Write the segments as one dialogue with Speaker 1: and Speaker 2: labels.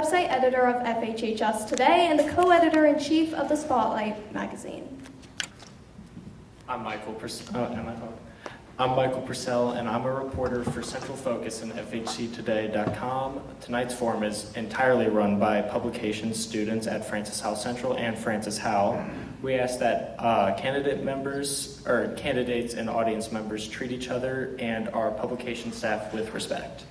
Speaker 1: website editor of FHHS Today and the co-editor-in-chief of the Spotlight magazine.
Speaker 2: I'm Michael Purcell, and I'm a reporter for Central Focus and FHCtoday.com. Tonight's forum is entirely run by publications students at Francis Howell Central and Francis Howell. We ask that candidates and audience members treat each other and our publication staff with respect.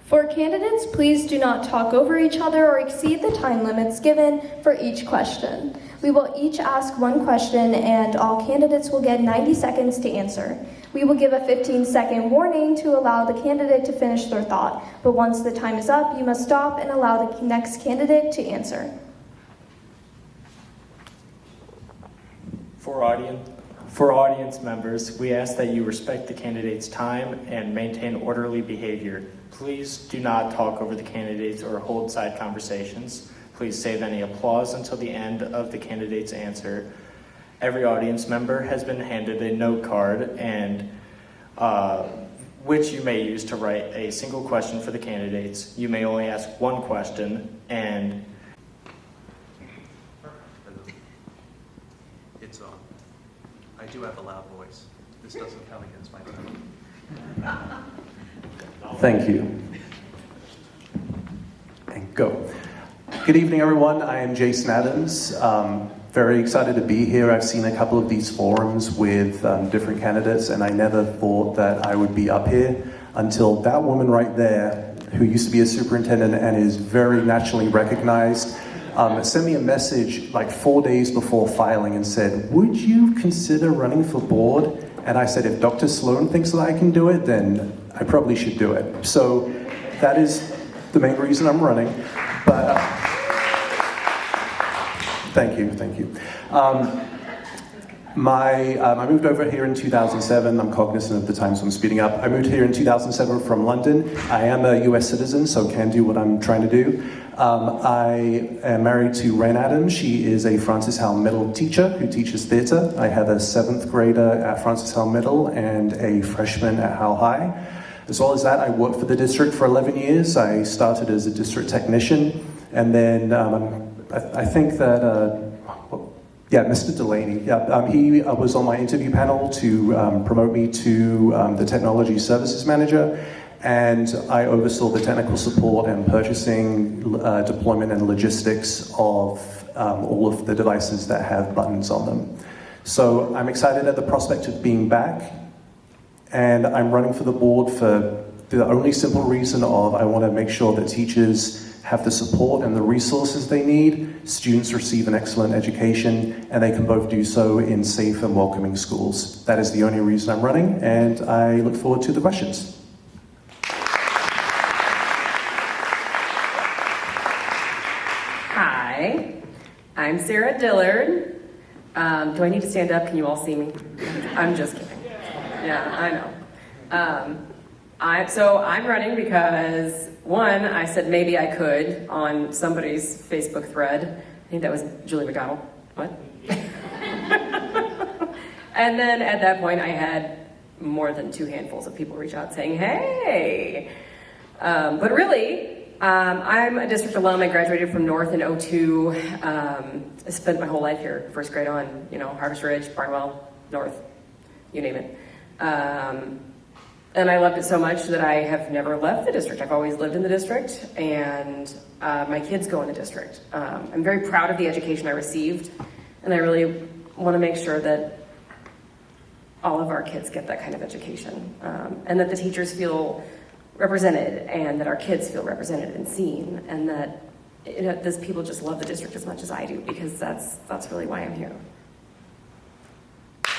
Speaker 1: For candidates, please do not talk over each other or exceed the time limits given for each question. We will each ask one question and all candidates will get 90 seconds to answer. We will give a 15-second warning to allow the candidate to finish their thought, but once the time is up, you must stop and allow the next candidate to answer.
Speaker 2: For audience members, we ask that you respect the candidate's time and maintain orderly behavior. Please do not talk over the candidates or hold side conversations. Please save any applause until the end of the candidate's answer. Every audience member has been handed a note card and which you may use to write a single question for the candidates. You may only ask one question and
Speaker 3: It's on. I do have a loud voice. This doesn't count against my tone.
Speaker 4: Thank you. And go. Good evening, everyone. I am Jason Adams. Very excited to be here. I've seen a couple of these forums with different candidates, and I never thought that I would be up here until that woman right there, who used to be a superintendent and is very nationally recognized, sent me a message like 4 days before filing and said, would you consider running for board? And I said, if Dr. Sloan thinks that I can do it, then I probably should do it. So that is the main reason I'm running. But thank you. I moved over here in 2007. I'm cognizant of the time, so I'm speeding up. I moved here in 2007 from London. I am a US citizen, so can do what I'm trying to do. I am married to Ren Adams. She is a Francis Howell Middle teacher who teaches theater. I have a 7th grader at Francis Howell Middle and a freshman at Howell High. As well as that, I worked for the district for 11 years. I started as a district technician, and then I think that, Mr. Delaney, he was on my interview panel to promote me to the technology services manager, and I oversaw the technical support and purchasing, deployment and logistics of all of the devices that have buttons on them. So I'm excited at the prospect of being back, and I'm running for the board for the only simple reason of I want to make sure that teachers have the support and the resources they need, students receive an excellent education, and they can both do so in safe and welcoming schools. That is the only reason I'm running, and I look forward to the questions.
Speaker 5: Hi, I'm Sarah Dillard. Do I need to stand up? Can you all see me? I'm just kidding. Yeah, I know. So I'm running because, one, I said maybe I could on somebody's Facebook thread. I think that was Julie McDonald. What? And then at that point, I had more than 2 handfuls of people reach out saying, hey. But really, I'm a district alum. I graduated from North in 2002. I spent my whole life here, first grade on, Harvest Ridge, Barnwell, North, you name it. And I loved it so much that I have never left the district. I've always lived in the district, and my kids go in the district. I'm very proud of the education I received, and I really want to make sure that all of our kids get that kind of education, and that the teachers feel represented, and that our kids feel represented and seen, and that these people just love the district as much as I do, because that's really why I'm here.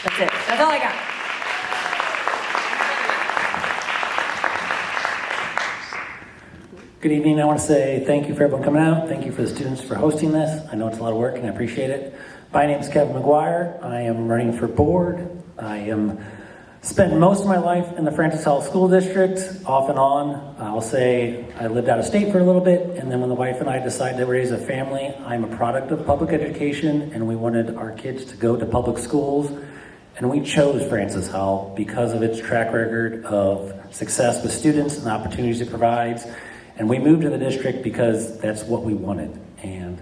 Speaker 5: That's it. That's all I got.
Speaker 6: Good evening. I want to say thank you for everyone coming out. Thank you for the students for hosting this. I know it's a lot of work and I appreciate it. My name is Kevin McGuire. I am running for board. I spent most of my life in the Francis Howell School District, off and on. I'll say I lived out of state for a little bit, and then when the wife and I decided to raise a family, I'm a product of public education, and we wanted our kids to go to public schools, and we chose Francis Howell because of its track record of success with students and the opportunities it provides. And we moved to the district because that's what we wanted. And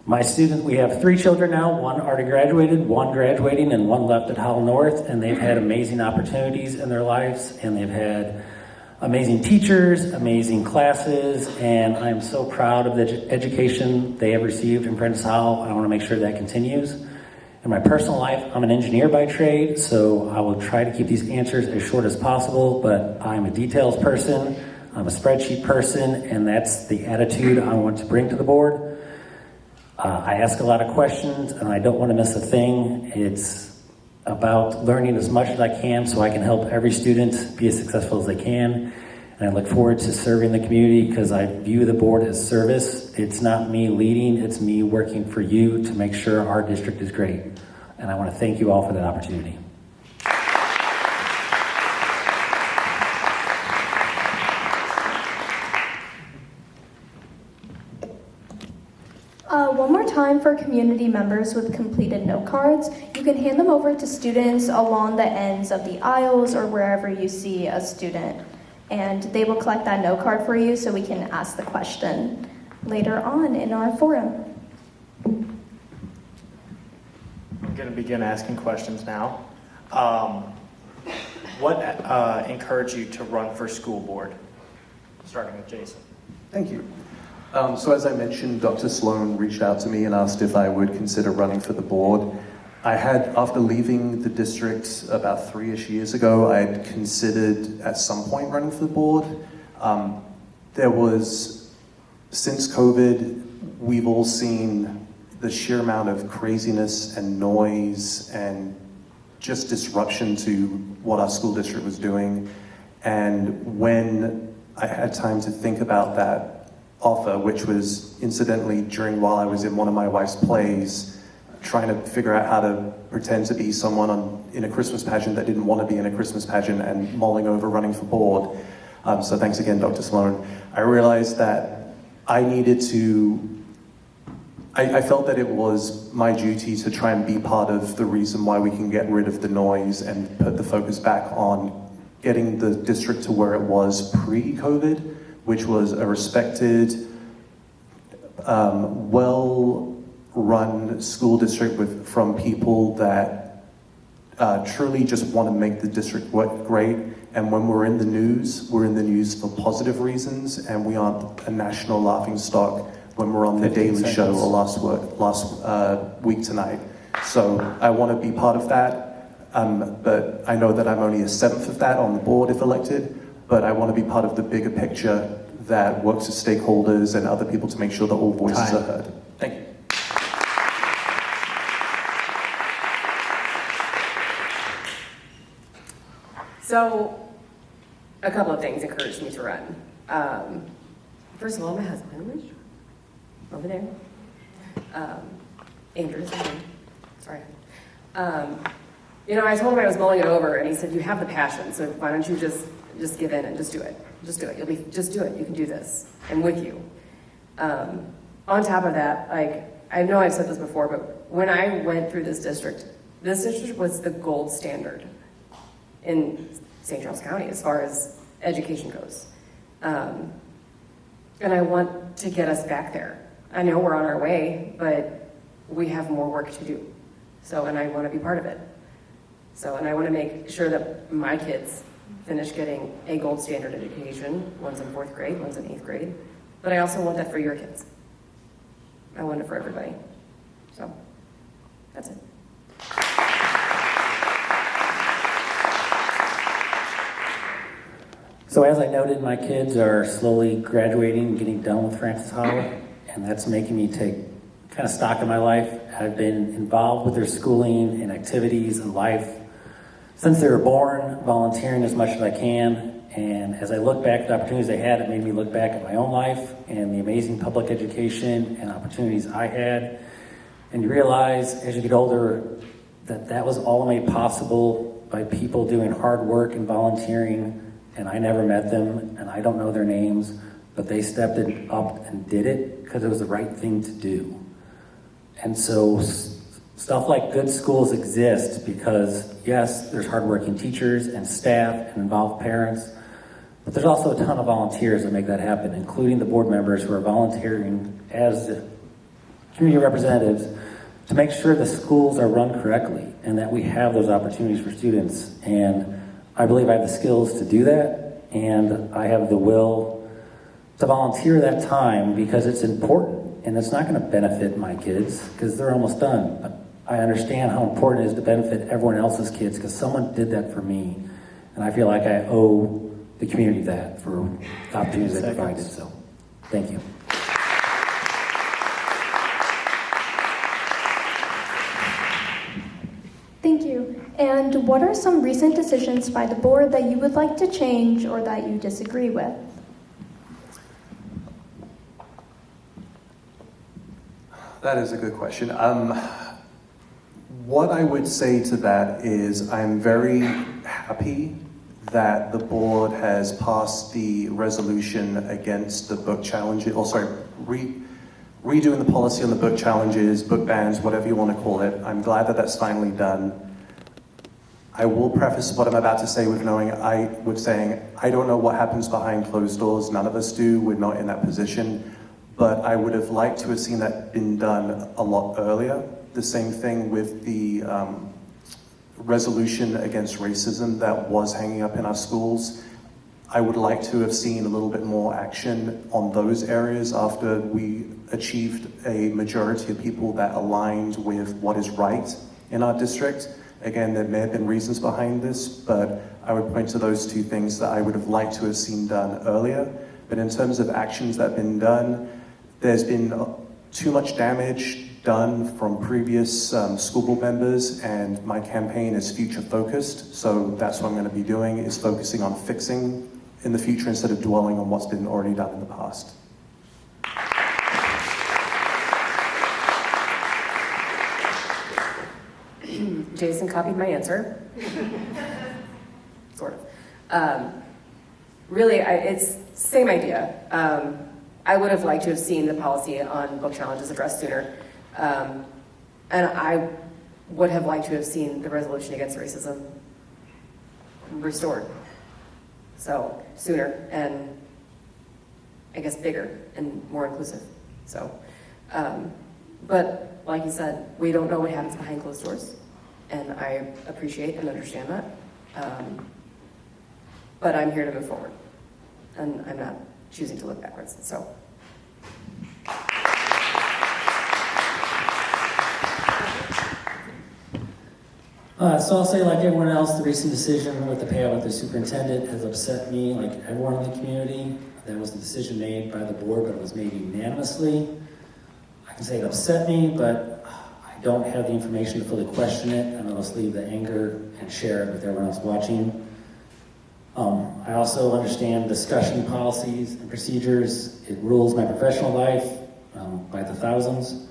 Speaker 6: my students, we have 3 children now, 1 already graduated, 1 graduating, and 1 left at Howell North, and they've had amazing opportunities in their lives, and they've had amazing teachers, amazing classes, and I'm so proud of the education they have received in Francis Howell. I want to make sure that continues. In my personal life, I'm an engineer by trade, so I will try to keep these answers as short as possible, but I'm a details person, I'm a spreadsheet person, and that's the attitude I want to bring to the board. I ask a lot of questions, and I don't want to miss a thing. It's about learning as much as I can so I can help every student be as successful as they can. And I look forward to serving the community because I view the board as service. It's not me leading, it's me working for you to make sure our district is great. And I want to thank you all for that opportunity.
Speaker 1: One more time for community members with completed note cards. You can hand them over to students along the ends of the aisles or wherever you see a student. And they will collect that note card for you so we can ask the question later on in our forum.
Speaker 2: I'm going to begin asking questions now. What encouraged you to run for school board? Starting with Jason.
Speaker 4: Thank you. So as I mentioned, Dr. Sloan reached out to me and asked if I would consider running for the board. I had, after leaving the district about 3-ish years ago, I had considered at some point running for the board. Since COVID, we've all seen the sheer amount of craziness and noise and just disruption to what our school district was doing. And when I had time to think about that offer, which was incidentally while I was in one of my wife's plays, trying to figure out how to pretend to be someone in a Christmas pageant that didn't want to be in a Christmas pageant and mulling over running for board. So thanks again, Dr. Sloan. I realized that I felt that it was my duty to try and be part of the reason why we can get rid of the noise and put the focus back on getting the district to where it was pre-COVID, which was a respected, well-run school district from people that truly just want to make the district work great. And when we're in the news for positive reasons, and we aren't a national laughingstock when we're on the Daily Show or last week tonight. So I want to be part of that, but I know that I'm only a 7th of that on the board if elected. But I want to be part of the bigger picture that works with stakeholders and other people to make sure that all voices are heard. Thank you.
Speaker 5: So, a couple of things encouraged me to run. First of all, my husband, over there. Andrew, sorry. I told him I was mulling it over, and he said, "You have the passion, so why don't you just give in and just do it. Just do it. Just do it. You can do this. I'm with you." On top of that, I know I've said this before, but when I went through this district was the gold standard in St. Charles County as far as education goes. And I want to get us back there. I know we're on our way, but we have more work to do. And I want to be part of it. And I want to make sure that my kids finish getting a gold standard education. One's in 4th grade, one's in 8th grade. But I also want that for your kids. I want it for everybody. So, that's it.
Speaker 6: So as I noted, my kids are slowly graduating, getting done with Francis Howell, and that's making me take kind of stock in my life. I've been involved with their schooling and activities and life since they were born, volunteering as much as I can. And as I look back at the opportunities they had, it made me look back at my own life and the amazing public education and opportunities I had. And you realize as you get older that was all made possible by people doing hard work and volunteering. And I never met them, and I don't know their names, but they stepped up and did it because it was the right thing to do. And so stuff like good schools exist because, yes, there's hardworking teachers and staff and involved parents, But there's also a ton of volunteers that make that happen, including the board members who are volunteering as community representatives to make sure the schools are run correctly and that we have those opportunities for students. And I believe I have the skills to do that, and I have the will to volunteer that time because it's important, and it's not going to benefit my kids because they're almost done. But I understand how important it is to benefit everyone else's kids because someone did that for me, and I feel like I owe the community that for the opportunities they provided. So, thank you.
Speaker 1: Thank you. And what are some recent decisions by the board that you would like to change or that you disagree with?
Speaker 4: That is a good question. What I would say to that is I'm very happy that the board has passed the resolution against the book challenges, redoing the policy on the book challenges, book bans, whatever you want to call it. I'm glad that that's finally done. I will preface what I'm about to say with saying I don't know what happens behind closed doors. None of us do. We're not in that position. But I would have liked to have seen that been done a lot earlier. The same thing with the resolution against racism that was hanging up in our schools. I would like to have seen a little bit more action on those areas after we achieved a majority of people that aligned with what is right in our district. Again, there may have been reasons behind this, but I would point to those two things that I would have liked to have seen done earlier. But in terms of actions that have been done, there's been too much damage done from previous school board members, and my campaign is future focused. So that's what I'm going to be doing, is focusing on fixing in the future instead of dwelling on what's been already done in the past.
Speaker 5: Jason copied my answer. Sort of. Really, it's same idea. I would have liked to have seen the policy on book challenges addressed sooner. And I would have liked to have seen the resolution against racism restored. So sooner and I guess bigger and more inclusive. So, but like you said, we don't know what happens behind closed doors. And I appreciate and understand that. But I'm here to move forward. And I'm not choosing to look backwards. So.
Speaker 6: So I'll say, like everyone else, the recent decision with the payout with the superintendent has upset me, like everyone in the community. That was the decision made by the board, but it was made unanimously. I can say it upset me, but I don't have the information to fully question it, and I'll just leave the anger and share it with everyone else watching. I also understand discussion policies and procedures. It rules my professional life by the thousands.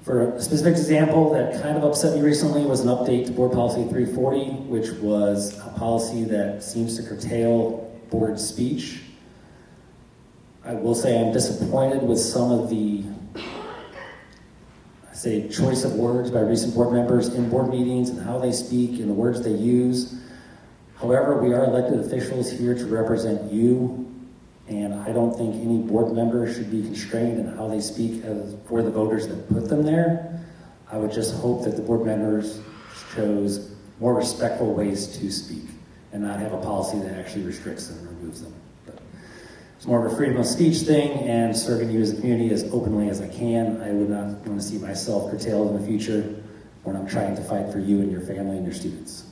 Speaker 6: For a specific example that kind of upset me recently was an update to Board Policy 340, which was a policy that seems to curtail board speech. I will say I'm disappointed with some of the, choice of words by recent board members in board meetings and how they speak and the words they use. However, we are elected officials here to represent you, and I don't think any board member should be constrained in how they speak for the voters that put them there. I would just hope that the board members chose more respectful ways to speak and not have a policy that actually restricts them and removes them. But it's more of a freedom of speech thing, and serving you as a community as openly as I can. I would not want to see myself curtailed in the future when I'm trying to fight for you and your family and your students.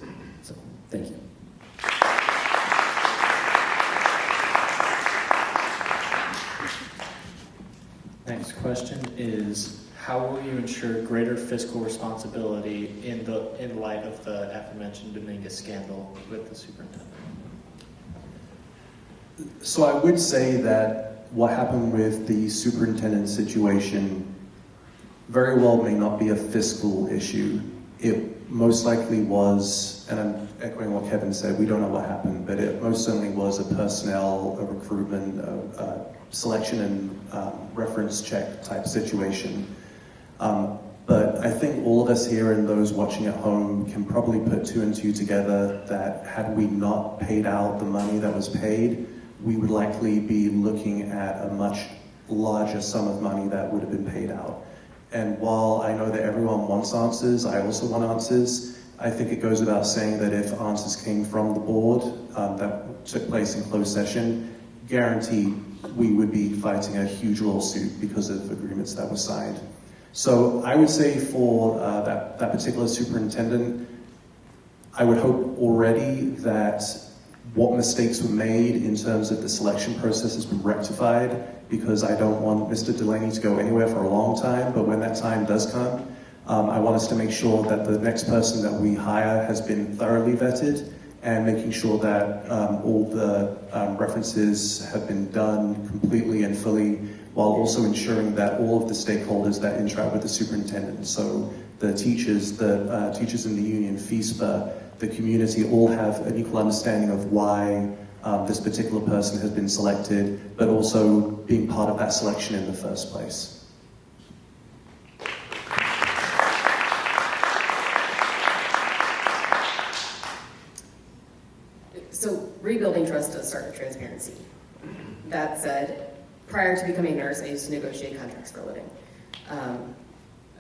Speaker 6: So, thank you.
Speaker 2: Next question is, how will you ensure greater fiscal responsibility in light of the aforementioned Dominguez scandal with the superintendent?
Speaker 4: So I would say that what happened with the superintendent situation very well may not be a fiscal issue. It most likely was, and I'm echoing what Kevin said, we don't know what happened, but it most certainly was a personnel, a recruitment, a selection and reference check type situation. But I think all of us here and those watching at home can probably put two and two together that had we not paid out the money that was paid, we would likely be looking at a much larger sum of money that would have been paid out. And while I know that everyone wants answers, I also want answers. I think it goes without saying that if answers came from the board that took place in closed session, guaranteed we would be fighting a huge lawsuit because of agreements that were signed. So I would say for that particular superintendent, I would hope already that what mistakes were made in terms of the selection process has been rectified, because I don't want Mr. Delaney to go anywhere for a long time, but when that time does come, I want us to make sure that the next person that we hire has been thoroughly vetted, and making sure that all the references have been done completely and fully, while also ensuring that all of the stakeholders that interact with the superintendent, so the teachers in the union, FISPA, the community, all have an equal understanding of why this particular person has been selected, but also being part of that selection in the first place.
Speaker 5: So rebuilding trust does start with transparency. That said, prior to becoming a nurse, I used to negotiate contracts for a living.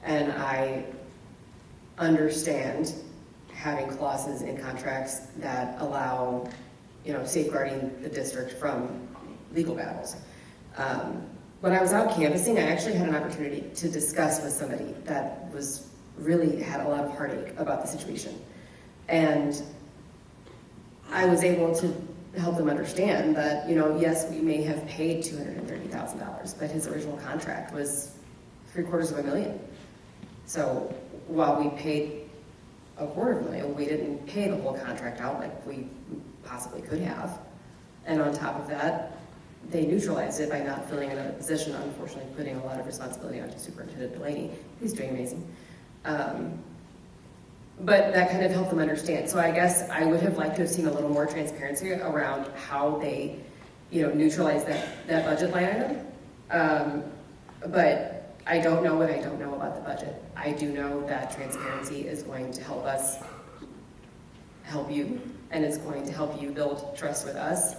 Speaker 5: And I understand having clauses in contracts that allow, safeguarding the district from legal battles. When I was out canvassing, I actually had an opportunity to discuss with somebody that really had a lot of heartache about the situation. And I was able to help them understand that, yes, we may have paid $230,000, but his original contract was $750,000. So while we paid $250,000, we didn't pay the whole contract out like we possibly could have. And on top of that, they neutralized it by not filling another position, unfortunately putting a lot of responsibility onto Superintendent Delaney. He's doing amazing. But that kind of helped them understand. So I guess I would have liked to have seen a little more transparency around how they, neutralize that budget line item. But I don't know what I don't know about the budget. I do know that transparency is going to help us help you, and it's going to help you build trust with us.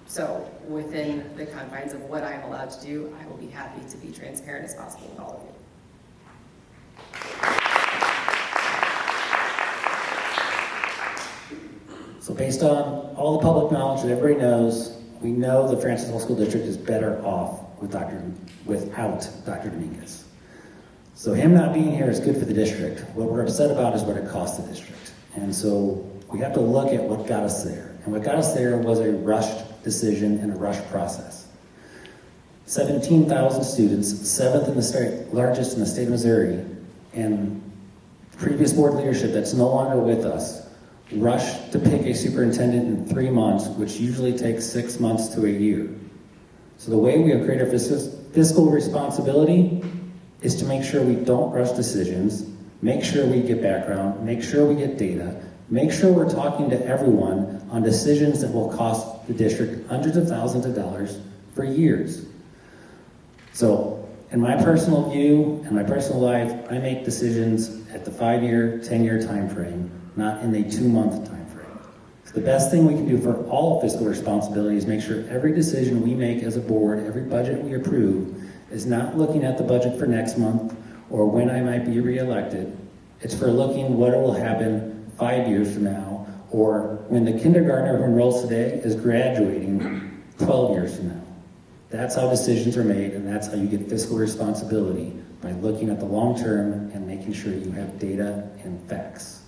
Speaker 5: So within the confines of what I'm allowed to do, I will be happy to be transparent as possible with all of you.
Speaker 6: So based on all the public knowledge that everybody knows, we know the Francis Howell School District is better off without Dr. Dominguez. So him not being here is good for the district. What we're upset about is what it cost the district. And so we have to look at what got us there. And what got us there was a rushed decision and a rushed process. 17,000 students, largest in the state of Missouri, and previous board leadership that's no longer with us rushed to pick a superintendent in 3 months, which usually takes 6 months to a year. So the way we have created our fiscal responsibility is to make sure we don't rush decisions, make sure we get background, make sure we get data, make sure we're talking to everyone on decisions that will cost the district hundreds of thousands of dollars for years. So in my personal view and my personal life, I make decisions at the 5-year, 10-year time frame, not in a 2-month time frame. So the best thing we can do for all fiscal responsibility is make sure every decision we make as a board, every budget we approve, is not looking at the budget for next month or when I might be reelected. It's for looking what will happen 5 years from now, or when the kindergartner who enrolls today is graduating 12 years from now. That's how decisions are made, and that's how you get fiscal responsibility, by looking at the long term and making sure you have data and facts.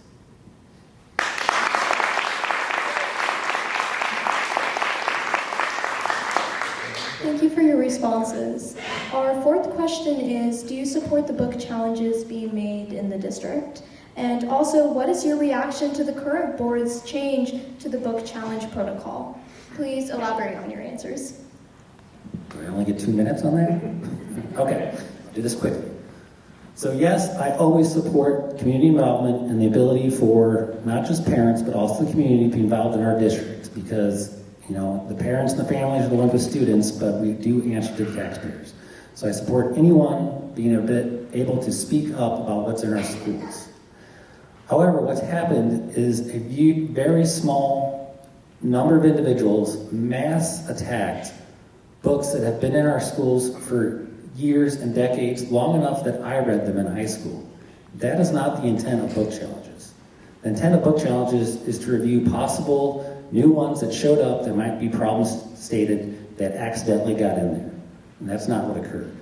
Speaker 1: Thank you for your responses. Our fourth question is, do you support the book challenges being made in the district? And also, what is your reaction to the current board's change to the book challenge protocol? Please elaborate on your answers.
Speaker 6: Do I only get 2 minutes on that? Okay, I'll do this quickly. So yes, I always support community involvement and the ability for not just parents, but also the community to be involved in our district, because the parents and the families are the ones with students, but we do answer to the taxpayers. So I support anyone being able to speak up about what's in our schools. However, what's happened is a very small number of individuals mass attacked books that have been in our schools for years and decades, long enough that I read them in high school. That is not the intent of book challenges. The intent of book challenges is to review possible new ones that showed up that might be problems stated that accidentally got in there. And that's not what occurred.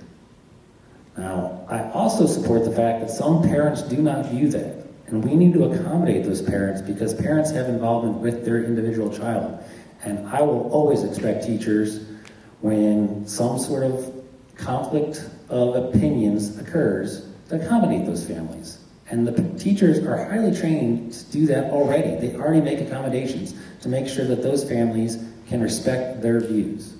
Speaker 6: Now, I also support the fact that some parents do not view that. And we need to accommodate those parents because parents have involvement with their individual child. And I will always expect teachers, when some sort of conflict of opinions occurs, to accommodate those families. And the teachers are highly trained to do that already. They already make accommodations to make sure that those families can respect their views.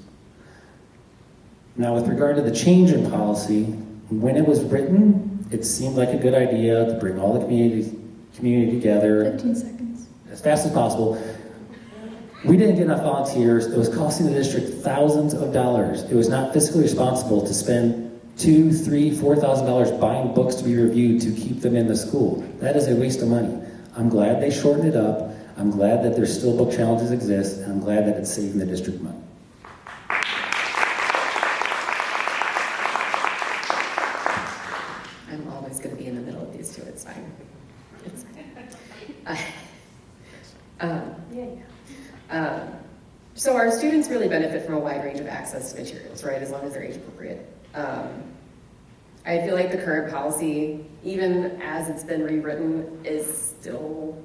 Speaker 6: Now, with regard to the change in policy, when it was written, it seemed like a good idea to bring all the community together
Speaker 1: 15 seconds.
Speaker 6: as fast as possible. We didn't get enough volunteers. It was costing the district thousands of dollars. It was not fiscally responsible to spend $2,000, $3,000, $4,000 buying books to be reviewed to keep them in the school. That is a waste of money. I'm glad they shortened it up. I'm glad that there's still book challenges exist, and I'm glad that it's saving the district money.
Speaker 5: I'm always going to be in the middle of these two. It's fine. It's fine. So our students really benefit from a wide range of access to materials, right, as long as they're age appropriate. I feel like the current policy, even as it's been rewritten, is still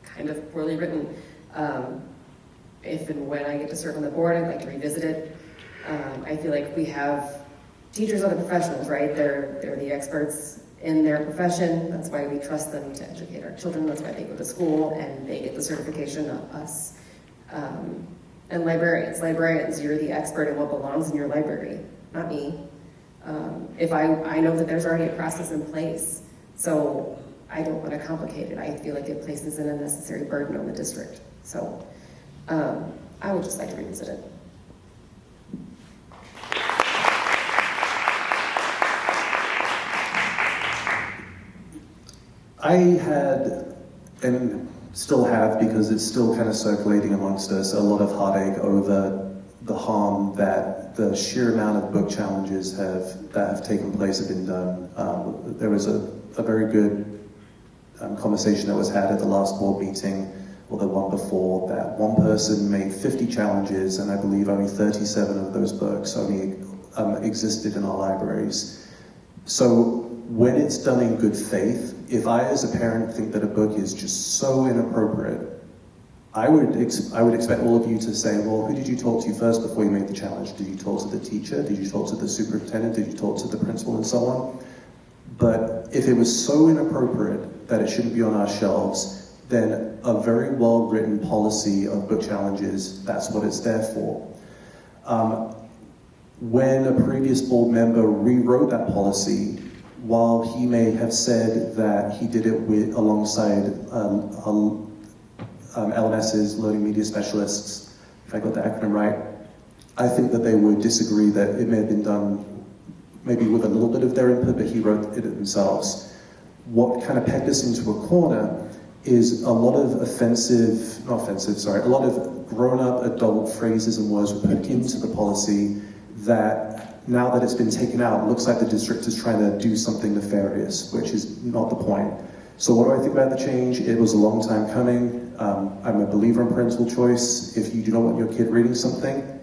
Speaker 5: kind of poorly written. If and when I get to serve on the board, I'd like to revisit it. I feel like we have teachers are the professionals, right? They're the experts in their profession. That's why we trust them to educate our children. That's why they go to school and they get the certification, not us. And librarians, you're the expert in what belongs in your library, not me. If I know that there's already a process in place, so I don't want to complicate it. I feel like it places an unnecessary burden on the district. So I would just like to revisit it.
Speaker 4: I had, and still have, because it's still kind of circulating amongst us, a lot of heartache over the harm that the sheer amount of book challenges that have taken place have been done. There was a very good conversation that was had at the last board meeting, or the one before, that one person made 50 challenges, and I believe only 37 of those books only existed in our libraries. So when it's done in good faith, if I as a parent think that a book is just so inappropriate, I would expect all of you to say, well, who did you talk to first before you made the challenge? Did you talk to the teacher? Did you talk to the superintendent? Did you talk to the principal and so on? But if it was so inappropriate that it shouldn't be on our shelves, then a very well-written policy of book challenges, that's what it's there for. When a previous board member rewrote that policy, while he may have said that he did it alongside LMS's, Learning Media Specialists, if I got the acronym right, I think that they would disagree that it may have been done maybe with a little bit of their input, but he wrote it themselves. What kind of pegged us into a corner is a lot of a lot of grown-up adult phrases and words were put into the policy that now that it's been taken out, it looks like the district is trying to do something nefarious, which is not the point. So what do I think about the change? It was a long time coming. I'm a believer in parental choice. If you do not want your kid reading something,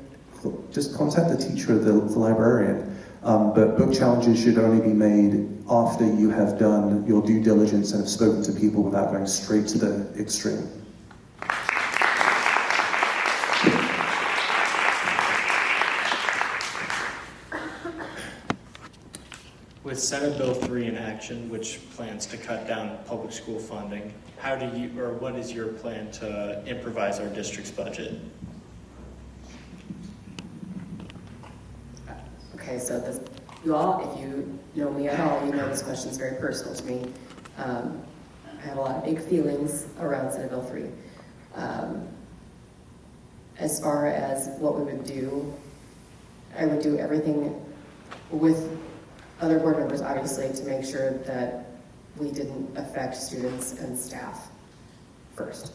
Speaker 4: just contact the teacher or the librarian. But book challenges should only be made after you have done your due diligence and have spoken to people without going straight to the extreme.
Speaker 2: With Senate Bill 3 in action, which plans to cut down public school funding, what is your plan to improvise our district's budget?
Speaker 5: Okay, so you all, if you know me at all, you know this question is very personal to me. I have a lot of big feelings around Senate Bill 3. As far as what we would do, I would do everything with other board members, obviously, to make sure that we didn't affect students and staff first.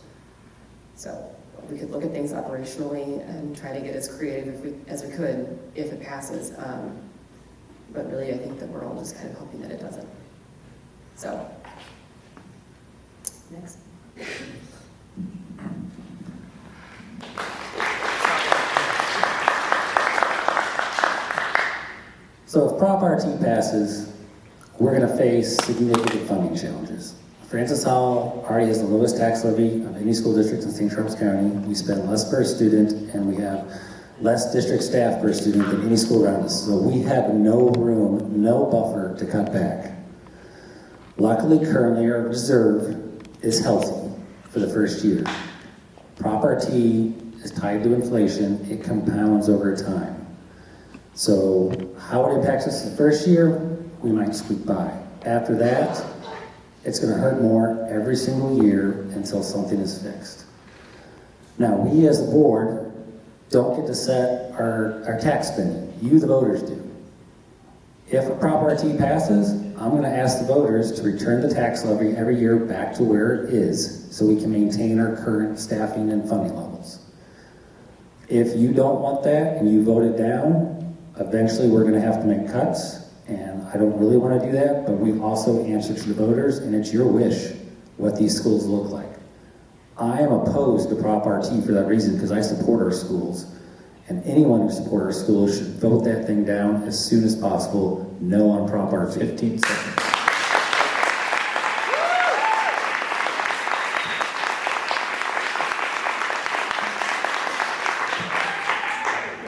Speaker 5: So we could look at things operationally and try to get as creative as we could if it passes. But really, I think that we're all just kind of hoping that it doesn't. So, next.
Speaker 6: So if Prop RT passes, we're going to face significant funding challenges. Francis Howell already has the lowest tax levy of any school district in St. Charles County. We spend less per student, and we have less district staff per student than any school around us. So we have no room, no buffer to cut back. Luckily, currently our reserve is healthy for the first year. Prop RT is tied to inflation. It compounds over time. So how it impacts us the first year, we might squeak by. After that, it's going to hurt more every single year until something is fixed. Now, we as the board don't get to set our tax spending. You, the voters, do. If a Prop RT passes, I'm going to ask the voters to return the tax levy every year back to where it is so we can maintain our current staffing and funding levels. If you don't want that and you vote it down, eventually we're going to have to make cuts. And I don't really want to do that, but we also answer to the voters, and it's your wish what these schools look like. I am opposed to Prop RT for that reason, because I support our schools. And anyone who supports our schools should vote that thing down as soon as possible. No on Prop RT.
Speaker 2: 15 seconds.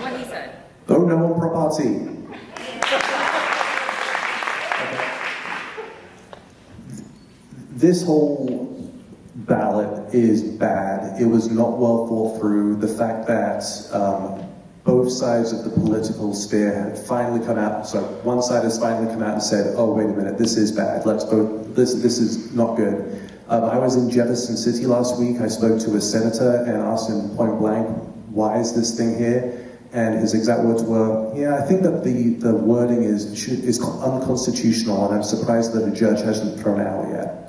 Speaker 5: What he said.
Speaker 4: Vote no on Prop RT. This whole ballot is bad. It was not well thought through. The fact that both sides of the political sphere had finally come out, so one side has finally come out and said, oh, wait a minute, this is bad. Let's vote, this is not good. I was in Jefferson City last week. I spoke to a senator and asked him point blank, why is this thing here? And his exact words were, yeah, I think that the wording is unconstitutional, and I'm surprised that a judge hasn't thrown it out yet.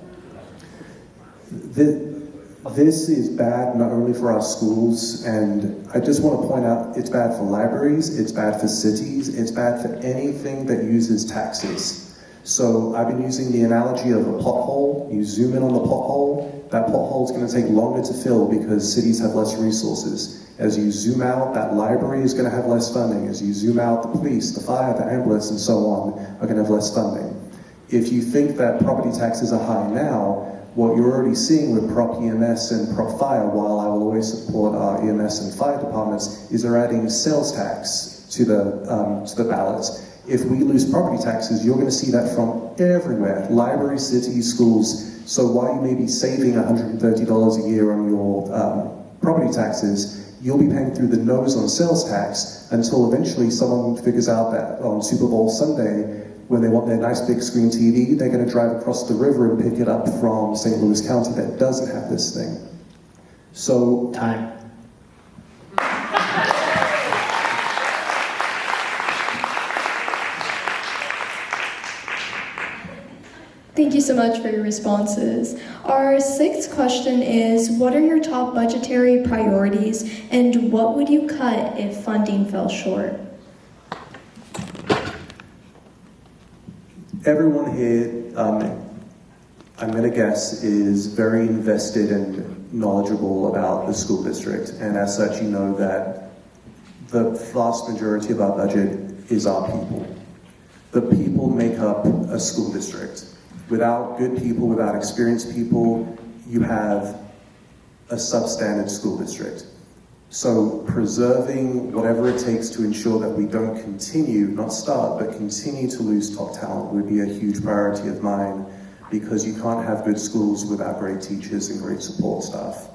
Speaker 4: This is bad not only for our schools, and I just want to point out it's bad for libraries, it's bad for cities, it's bad for anything that uses taxes. So I've been using the analogy of a pothole. You zoom in on the pothole, that pothole is going to take longer to fill because cities have less resources. As you zoom out, that library is going to have less funding. As you zoom out, the police, the fire, the ambulance, and so on are going to have less funding. If you think that property taxes are high now, what you're already seeing with Prop EMS and Prop Fire, while I will always support our EMS and fire departments, is they're adding sales tax to the ballots. If we lose property taxes, you're going to see that from everywhere, libraries, cities, schools. So while you may be saving $130 a year on your property taxes, you'll be paying through the nose on sales tax until eventually someone figures out that on Super Bowl Sunday, when they want their nice big screen TV, they're going to drive across the river and pick it up from St. Louis County that doesn't have this thing. So,
Speaker 2: Time.
Speaker 1: Thank you so much for your responses. Our sixth question is, what are your top budgetary priorities, and what would you cut if funding fell short?
Speaker 4: everyone here, I'm going to guess, is very invested and knowledgeable about the school district, and as such, you know that the vast majority of our budget is our people. The people make up a school district. Without good people, without experienced people, you have a substandard school district. So preserving whatever it takes to ensure that we don't continue, not start, but continue to lose top talent would be a huge priority of mine, because you can't have good schools without great teachers and great support staff.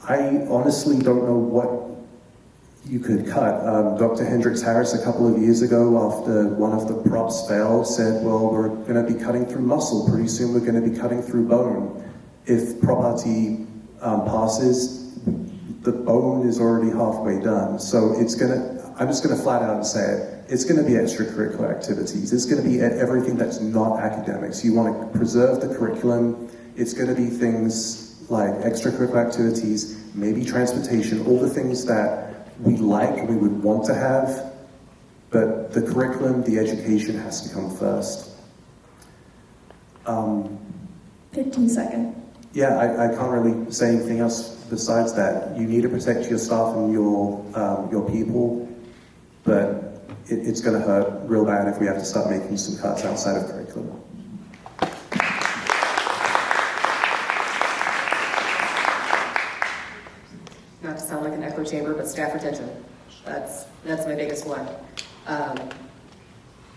Speaker 4: I honestly don't know what you could cut. Dr. Hendricks Harris a couple of years ago, after one of the props failed, said, well, we're going to be cutting through muscle. Pretty soon we're going to be cutting through bone. If Prop RT passes, the bone is already halfway done. So it's going to, I'm just going to flat out and say it. It's going to be extracurricular activities. It's going to be everything that's not academics. You want to preserve the curriculum. It's going to be things like extracurricular activities, maybe transportation, all the things that we like and we would want to have, but the curriculum, the education has to come first.
Speaker 1: 15 seconds.
Speaker 4: Yeah, I can't really say anything else besides that. You need to protect your staff and your people, but it's going to hurt real bad if we have to start making some cuts outside of curriculum.
Speaker 5: Not to sound like an echo chamber, but staff retention. That's my biggest one.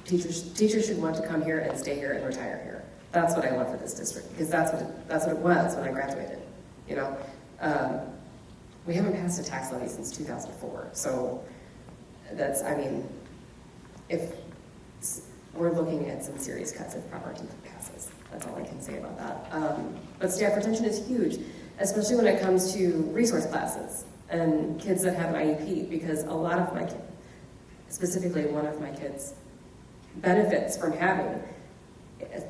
Speaker 5: Teachers should want to come here and stay here and retire here. That's what I want for this district, because that's what it was when I graduated. You know, we haven't passed a tax levy since 2004, so if we're looking at some serious cuts if property passes. That's all I can say about that. But staff retention is huge, especially when it comes to resource classes and kids that have an IEP, because a lot of my kids, specifically one of my kids, benefits from having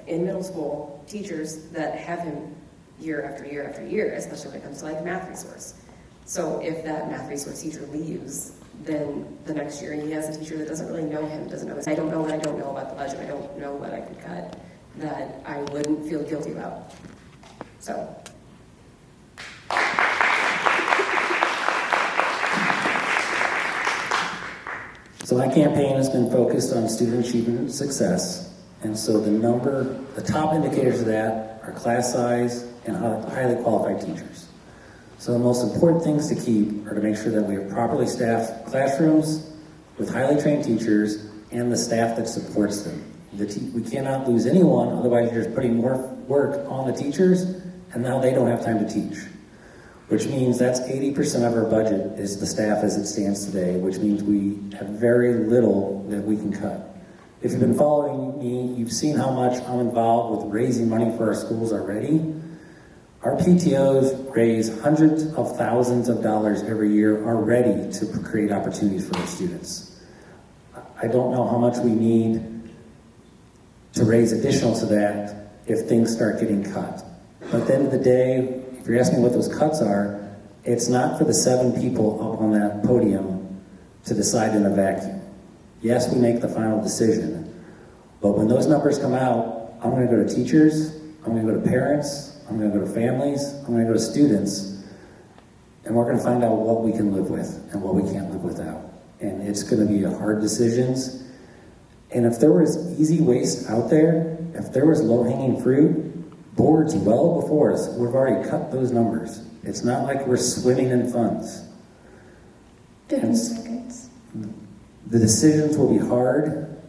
Speaker 5: in middle school teachers that have him year after year after year, especially when it comes to like math resource. So if that math resource teacher leaves, then the next year he has a teacher that doesn't really know him, doesn't know his, I don't know what I don't know about the budget, I don't know what I could cut that I wouldn't feel guilty about. So.
Speaker 6: So my campaign has been focused on student achievement and success, and so the top indicators of that are class size and highly qualified teachers. So the most important things to keep are to make sure that we have properly staffed classrooms with highly trained teachers and the staff that supports them. We cannot lose anyone, otherwise you're just putting more work on the teachers, and now they don't have time to teach. Which means that's 80% of our budget is the staff as it stands today, which means we have very little that we can cut. If you've been following me, you've seen how much I'm involved with raising money for our schools already. Our PTOs raise hundreds of thousands of dollars every year already to create opportunities for our students. I don't know how much we need to raise additional to that if things start getting cut. But at the end of the day, if you're asking me what those cuts are, it's not for the 7 people up on that podium to decide in a vacuum. Yes, we make the final decision, but when those numbers come out, I'm going to go to teachers, I'm going to go to parents, I'm going to go to families, I'm going to go to students, and we're going to find out what we can live with and what we can't live without. And it's going to be hard decisions. And if there was easy waste out there, if there was low-hanging fruit, boards well before us, we've already cut those numbers. It's not like we're swimming in funds.
Speaker 1: 15 seconds.
Speaker 6: The decisions will be hard,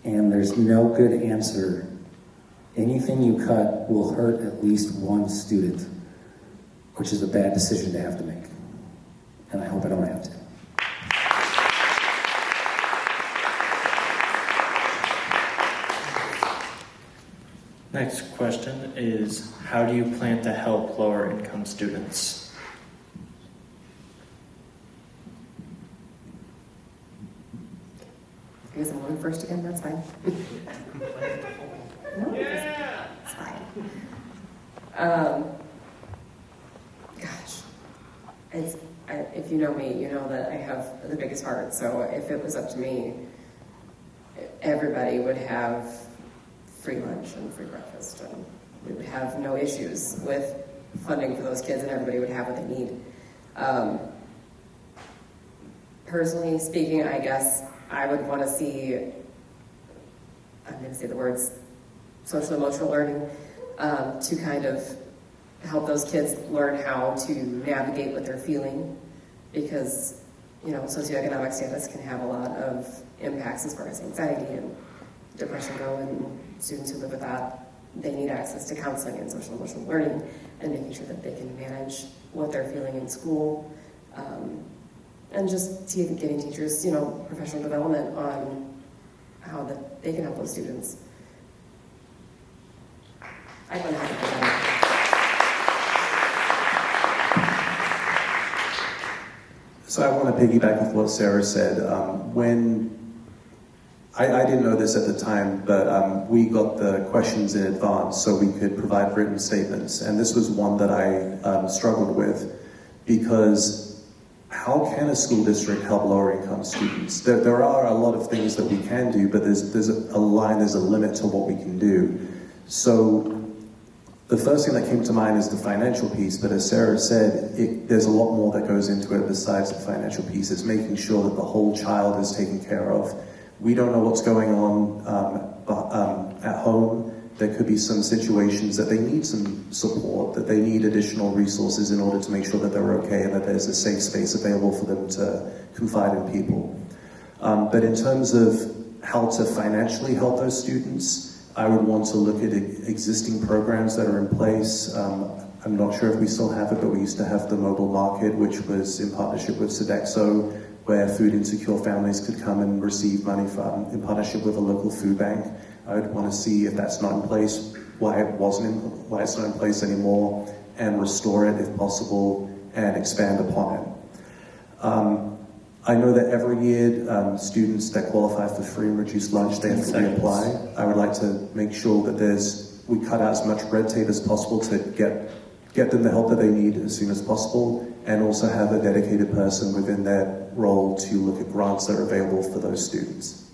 Speaker 6: and there's no good answer. Anything you cut will hurt at least one student, which is a bad decision to have to make. And I hope I don't have to.
Speaker 2: Next question is, how do you plan to help lower income students?
Speaker 5: I guess I'm going first again, that's fine. No, it's fine. If you know me, you know that I have the biggest heart, so if it was up to me, everybody would have free lunch and free breakfast, and we would have no issues with funding for those kids, and everybody would have what they need. Personally speaking, I guess I would want to see, I'm going to say the words, social emotional learning, to kind of help those kids learn how to navigate what they're feeling, because, you know, socioeconomic status can have a lot of impacts as far as anxiety and depression go, and students who live with that, they need access to counseling and social emotional learning and making sure that they can manage what they're feeling in school, and just giving teachers, you know, professional development on how that they can help those students. I don't know how to do that.
Speaker 4: So I want to piggyback off what Sarah said. When I didn't know this at the time, but we got the questions in advance so we could provide written statements. And this was one that I struggled with, because how can a school district help lower income students? There are a lot of things that we can do, but there's a line, there's a limit to what we can do. So the first thing that came to mind is the financial piece, but as Sarah said, there's a lot more that goes into it besides the financial piece. It's making sure that the whole child is taken care of. We don't know what's going on at home. There could be some situations that they need some support, that they need additional resources in order to make sure that they're okay and that there's a safe space available for them to confide in people. But in terms of how to financially help those students, I would want to look at existing programs that are in place. I'm not sure if we still have it, but we used to have the mobile market, which was in partnership with Sodexo, where food insecure families could come and receive money from, in partnership with a local food bank. I would want to see if that's not in place, why it's not in place anymore, and restore it if possible, and expand upon it. I know that every year, students that qualify for free and reduced lunch, they have to reapply. I would like to make sure that we cut out as much red tape as possible to get them the help that they need as soon as possible, and also have a dedicated person within their role to look at grants that are available for those students.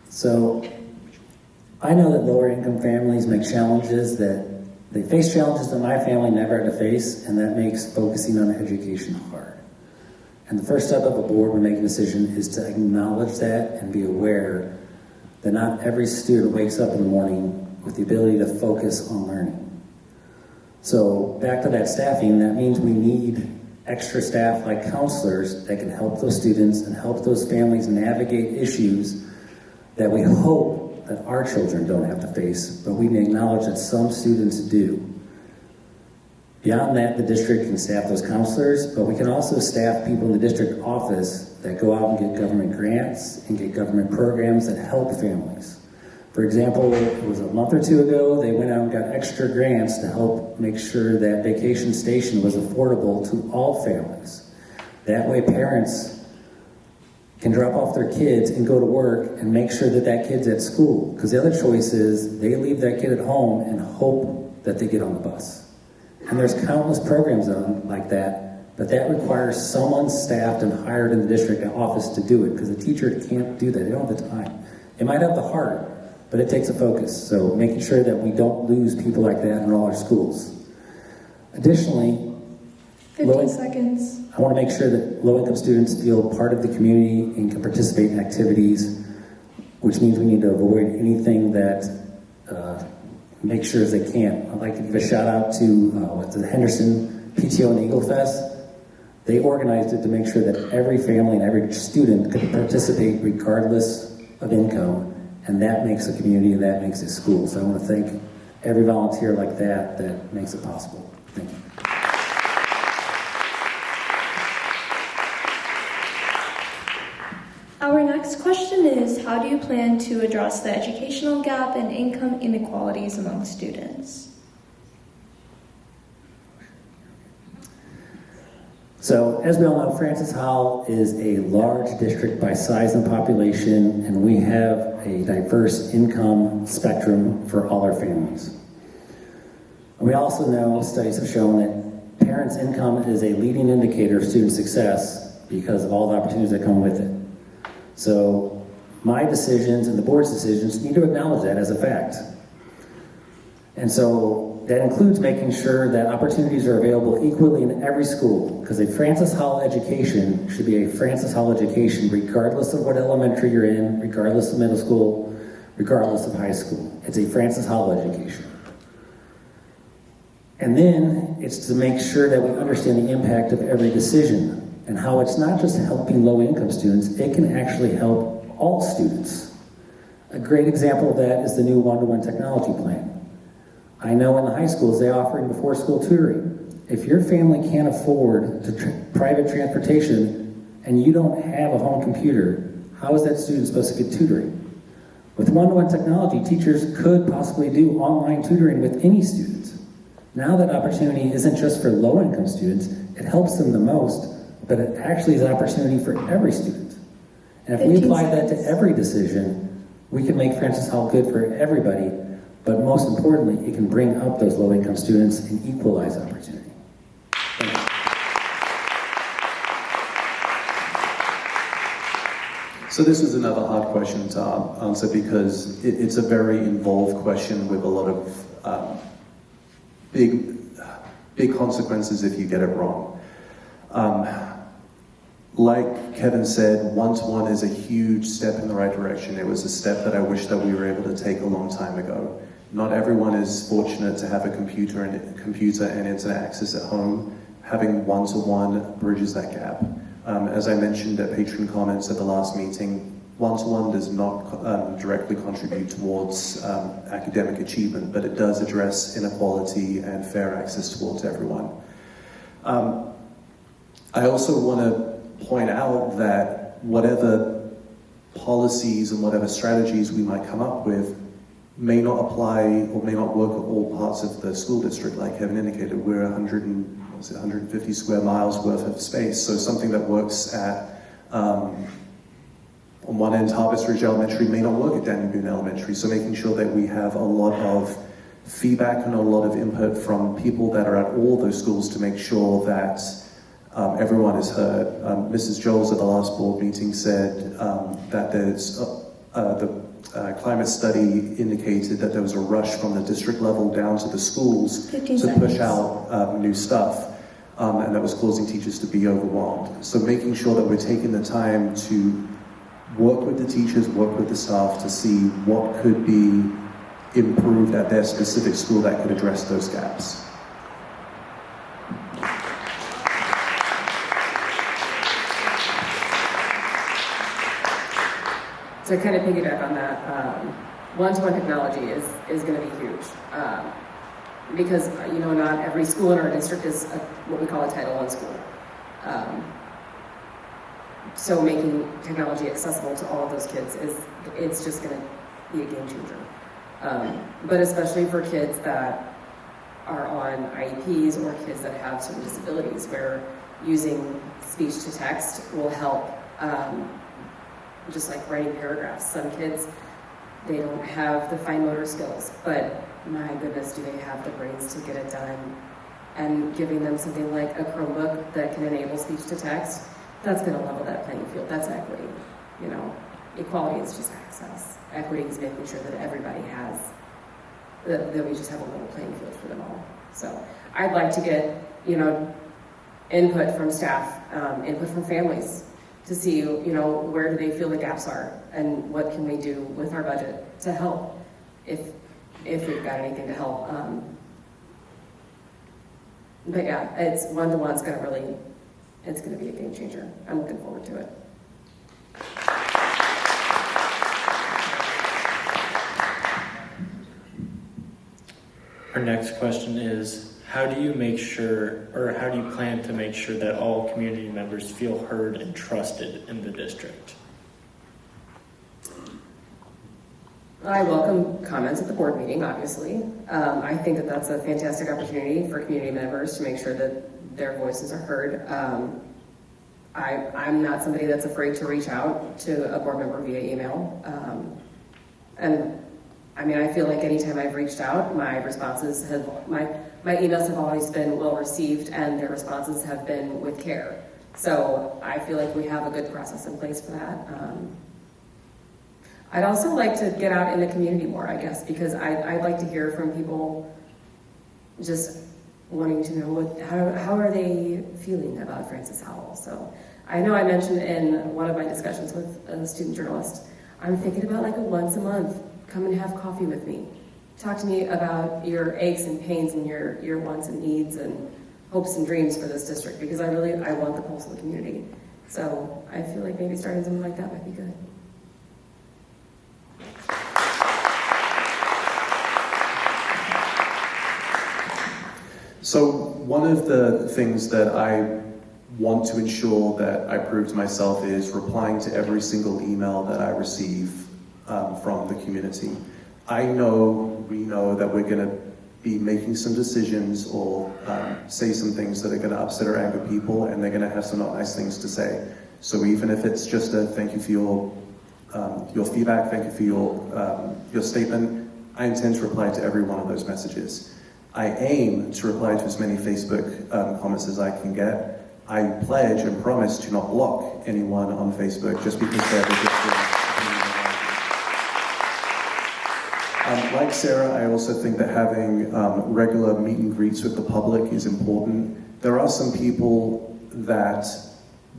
Speaker 6: So I know that lower income families make challenges that they face challenges that my family never had to face, and that makes focusing on education hard. And the first step of a board when making a decision is to acknowledge that and be aware that not every student wakes up in the morning with the ability to focus on learning. So back to that staffing, that means we need extra staff like counselors that can help those students and help those families navigate issues that we hope that our children don't have to face, but we acknowledge that some students do. Beyond that, the district can staff those counselors, but we can also staff people in the district office that go out and get government grants and get government programs that help families. For example, it was a month or two ago, they went out and got extra grants to help make sure that Vacation Station was affordable to all families. That way parents can drop off their kids and go to work and make sure that that kid's at school. Because the other choice is they leave that kid at home and hope that they get on the bus. And there's countless programs like that, but that requires someone staffed and hired in the district office to do it, because the teacher can't do that. They don't have the time. They might have the heart, but it takes a focus. So making sure that we don't lose people like that in all our schools. Additionally,
Speaker 1: 15 seconds.
Speaker 6: I want to make sure that low-income students feel part of the community and can participate in activities, which means we need to avoid anything that makes sure they can't. I'd like to give a shout out to the Henderson PTO and Eagle Fest. They organized it to make sure that every family and every student could participate regardless of income, and that makes a community and that makes a school. So I want to thank every volunteer like that makes it possible. Thank you.
Speaker 1: Our next question is, how do you plan to address the educational gap and income inequalities among students?
Speaker 6: So, as we all know, Francis Howell is a large district by size and population, and we have a diverse income spectrum for all our families. We also know, studies have shown that parents' income is a leading indicator of student success because of all the opportunities that come with it. So my decisions and the board's decisions need to acknowledge that as a fact. And so that includes making sure that opportunities are available equally in every school, because a Francis Howell education should be a Francis Howell education regardless of what elementary you're in, regardless of middle school, regardless of high school. It's a Francis Howell education. And then it's to make sure that we understand the impact of every decision, and how it's not just helping low-income students, it can actually help all students. A great example of that is the new one-to-one technology plan. I know in the high schools they offer before-school tutoring. If your family can't afford private transportation and you don't have a home computer, how is that student supposed to get tutoring? With one-to-one technology, teachers could possibly do online tutoring with any student. Now that opportunity isn't just for low-income students, it helps them the most, but it actually is an opportunity for every student. And if we apply that to every decision, we can make Francis Howell good for everybody, but most importantly, it can bring up those low-income students and equalize opportunity. Thank you.
Speaker 4: So this was another hard question to answer because it's a very involved question with a lot of big consequences if you get it wrong. Like Kevin said, one-to-one is a huge step in the right direction. It was a step that I wish that we were able to take a long time ago. Not everyone is fortunate to have a computer and internet access at home. Having one-to-one bridges that gap. As I mentioned at patron comments at the last meeting, one-to-one does not directly contribute towards academic achievement, but it does address inequality and fair access towards everyone. I also want to point out that whatever policies and whatever strategies we might come up with may not apply or may not work at all parts of the school district, like Kevin indicated. We're 150 square miles worth of space, so something that works at on one end Harvest Ridge Elementary may not work at Danny Boone Elementary, so making sure that we have a lot of feedback and a lot of input from people that are at all those schools to make sure that everyone is heard. Mrs. Jones at the last board meeting said that there's the climate study indicated that there was a rush from the district level down to the schools to push out new stuff, and that was causing teachers to be overwhelmed. So making sure that we're taking the time to work with the teachers, work with the staff to see what could be improved at their specific school that could address those gaps.
Speaker 5: To kind of piggyback on that, one-to-one technology is going to be huge. Because, not every school in our district is what we call a Title I school. So making technology accessible to all of those kids it's just going to be a game changer. But especially for kids that are on IEPs or kids that have certain disabilities, where using speech to text will help. Just like writing paragraphs. Some kids, they don't have the fine motor skills, but my goodness, do they have the brains to get it done. And giving them something like a Chromebook that can enable speech to text, that's going to level that playing field. That's equity. Equality is just access. Equity is making sure that everybody has, that we just have a level playing field for them all. So I'd like to get, input from staff, input from families, to see, where do they feel the gaps are and what can we do with our budget to help if we've got anything to help. But yeah, it's one-to-one's it's going to be a game changer. I'm looking forward to it.
Speaker 2: Our next question is, how do you plan to make sure that all community members feel heard and trusted in the district?
Speaker 5: I welcome comments at the board meeting, obviously. I think that that's a fantastic opportunity for community members to make sure that their voices are heard. I'm not somebody that's afraid to reach out to a board member via email. I feel like anytime I've reached out, my responses my emails have always been well received and their responses have been with care. So I feel like we have a good process in place for that. I'd also like to get out in the community more, I guess, because I'd like to hear from people just wanting to know how are they feeling about Francis Howell. So I know I mentioned in one of my discussions with a student journalist, I'm thinking about like a once a month, come and have coffee with me. Talk to me about your aches and pains and your wants and needs and hopes and dreams for this district, because I want the pulse of the community. So I feel like maybe starting something like that might be good.
Speaker 4: So one of the things that I want to ensure that I prove to myself is replying to every single email that I receive from the community. I know, we know that we're going to be making some decisions or say some things that are going to upset or anger people, and they're going to have some not nice things to say. So even if it's just a thank you for your feedback, thank you for your statement, I intend to reply to every one of those messages. I aim to reply to as many Facebook comments as I can get. I pledge and promise to not block anyone on Facebook just because they have a different opinion. Like Sarah, I also think that having regular meet and greets with the public is important. There are some people that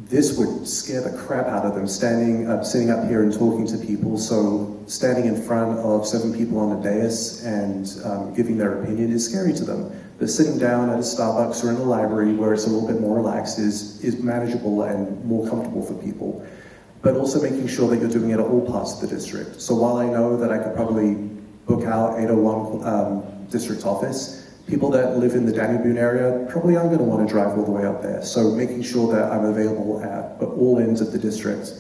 Speaker 4: this would scare the crap out of them, sitting up here and talking to people. So standing in front of 7 people on a dais and giving their opinion is scary to them. But sitting down at a Starbucks or in a library where it's a little bit more relaxed is manageable and more comfortable for people. But also making sure that you're doing it at all parts of the district. So while I know that I could probably book out 801 district office, people that live in the Danny Boone area probably aren't going to want to drive all the way up there. So making sure that I'm available at all ends of the district.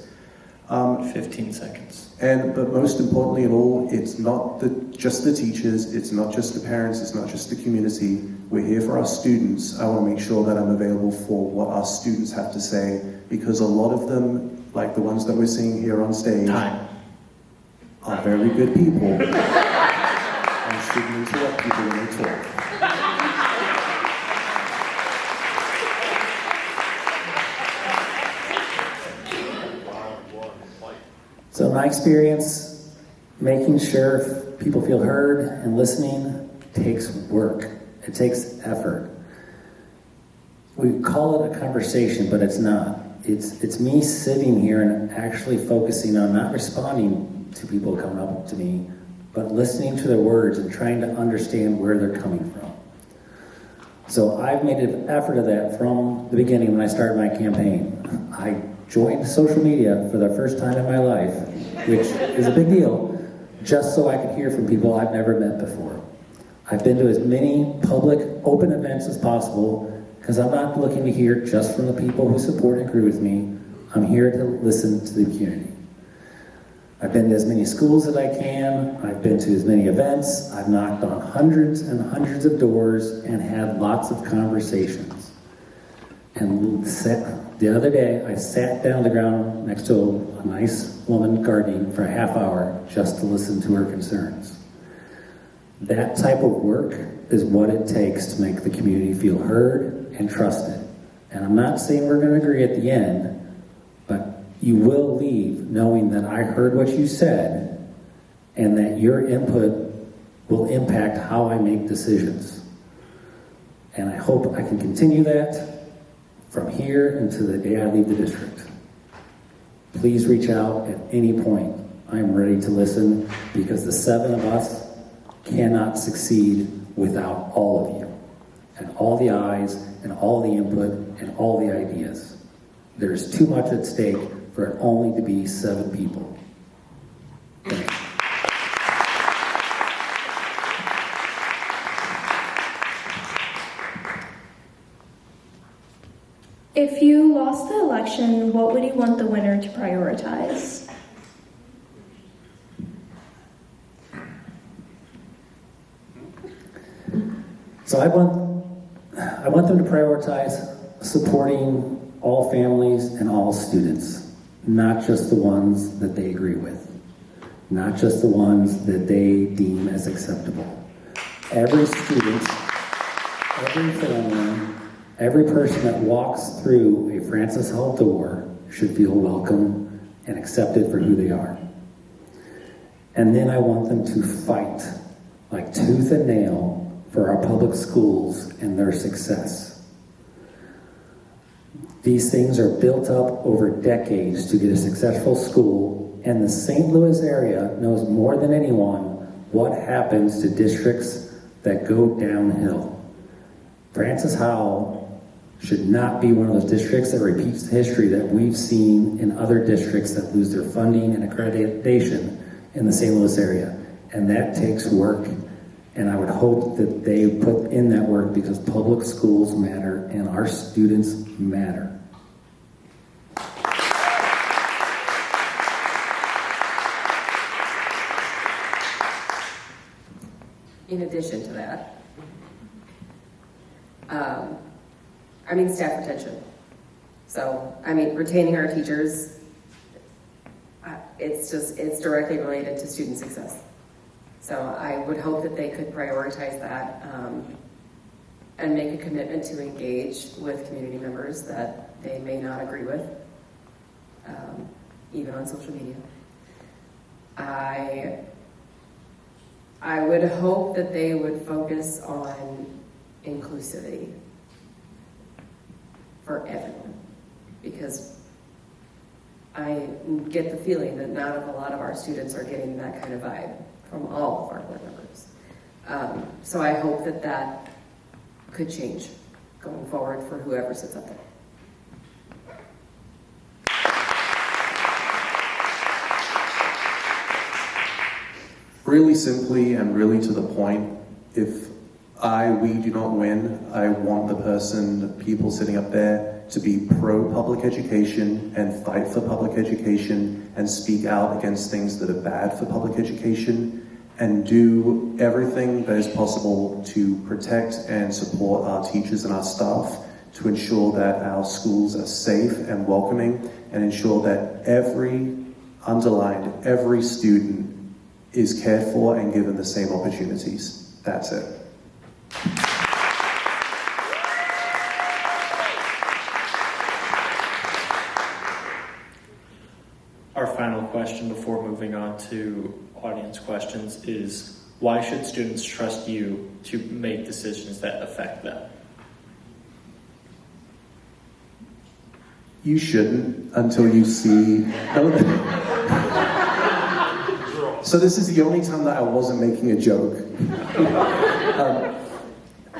Speaker 2: 15 seconds.
Speaker 4: But most importantly of all, it's not just the teachers, it's not just the parents, it's not just the community. We're here for our students. I want to make sure that I'm available for what our students have to say, because a lot of them, like the ones that we're seeing here on stage, are very good people and shouldn't interrupt people when they talk.
Speaker 6: So in my experience, making sure people feel heard and listening takes work. It takes effort. We call it a conversation, but it's not. It's me sitting here and actually focusing on not responding to people coming up to me, but listening to their words and trying to understand where they're coming from. So I've made an effort of that from the beginning when I started my campaign. I joined social media for the first time in my life, which is a big deal, just so I could hear from people I've never met before. I've been to as many public, open events as possible, because I'm not looking to hear just from the people who support and agree with me. I'm here to listen to the community. I've been to as many schools as I can. I've been to as many events. I've knocked on hundreds and hundreds of doors and had lots of conversations. And the other day, I sat down on the ground next to a nice woman gardening for a half hour just to listen to her concerns. That type of work is what it takes to make the community feel heard and trusted. And I'm not saying we're going to agree at the end, but you will leave knowing that I heard what you said and that your input will impact how I make decisions. And I hope I can continue that from here until the day I leave the district. Please reach out at any point. I'm ready to listen, because the 7 of us cannot succeed without all of you, and all the eyes, and all the input, and all the ideas. There's too much at stake for it only to be 7 people. Thank you.
Speaker 1: If you lost the election, what would you want the winner to prioritize?
Speaker 6: So I want them to prioritize supporting all families and all students, not just the ones that they agree with, not just the ones that they deem as acceptable. Every student, every family, every person that walks through a Francis Howell door should feel welcome and accepted for who they are. And then I want them to fight like tooth and nail for our public schools and their success. These things are built up over decades to get a successful school, and the St. Louis area knows more than anyone what happens to districts that go downhill. Francis Howell should not be one of those districts that repeats the history that we've seen in other districts that lose their funding and accreditation in the St. Louis area. And that takes work. And I would hope that they put in that work, because public schools matter and our students matter.
Speaker 5: in addition to that, staff retention. So, retaining our teachers, it's directly related to student success. So I would hope that they could prioritize that and make a commitment to engage with community members that they may not agree with, even on social media. I would hope that they would focus on inclusivity for everyone, because I get the feeling that not a lot of our students are getting that kind of vibe from all of our board members. So I hope that that could change going forward for whoever sits up there.
Speaker 4: Really simply and really to the point, if we do not win, I want the people sitting up there to be pro-public education and fight for public education and speak out against things that are bad for public education and do everything that is possible to protect and support our teachers and our staff to ensure that our schools are safe and welcoming and ensure that every student is cared for and given the same opportunities. That's it.
Speaker 2: Our final question before moving on to audience questions is, why should students trust you to make decisions that affect them?
Speaker 4: You shouldn't until you see... So this is the only time that I wasn't making a joke.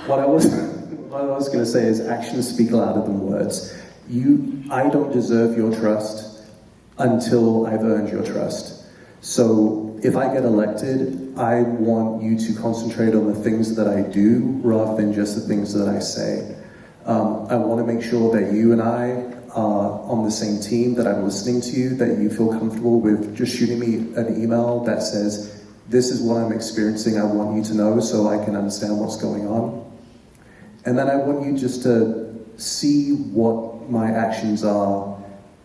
Speaker 4: What I was going to say is actions speak louder than words. I don't deserve your trust until I've earned your trust. So if I get elected, I want you to concentrate on the things that I do rather than just the things that I say. I want to make sure that you and I are on the same team, that I'm listening to you, that you feel comfortable with just shooting me an email that says, this is what I'm experiencing, I want you to know so I can understand what's going on. And then I want you just to see what my actions are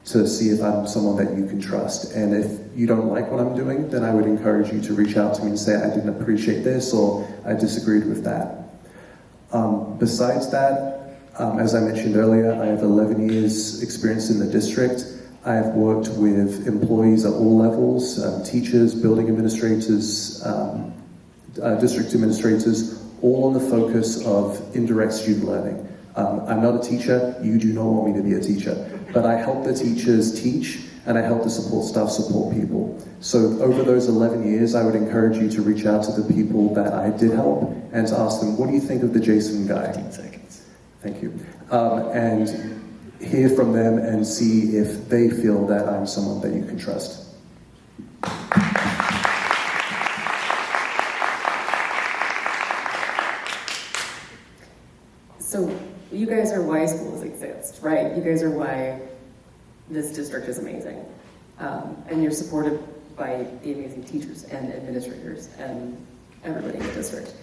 Speaker 4: to see if I'm someone that you can trust. And if you don't like what I'm doing, then I would encourage you to reach out to me and say, I didn't appreciate this, or I disagreed with that. Besides that, as I mentioned earlier, I have 11 years experience in the district. I have worked with employees at all levels, teachers, building administrators, district administrators, all on the focus of indirect student learning. I'm not a teacher, you do not want me to be a teacher, but I help the teachers teach and I help the support staff support people. So over those 11 years, I would encourage you to reach out to the people that I did help and to ask them, what do you think of the Jason guy?
Speaker 2: 15 seconds.
Speaker 4: Thank you. And hear from them and see if they feel that I'm someone that you can trust.
Speaker 5: So you guys are why schools exist, right? You guys are why this district is amazing. And you're supported by the amazing teachers and administrators and everybody in the district.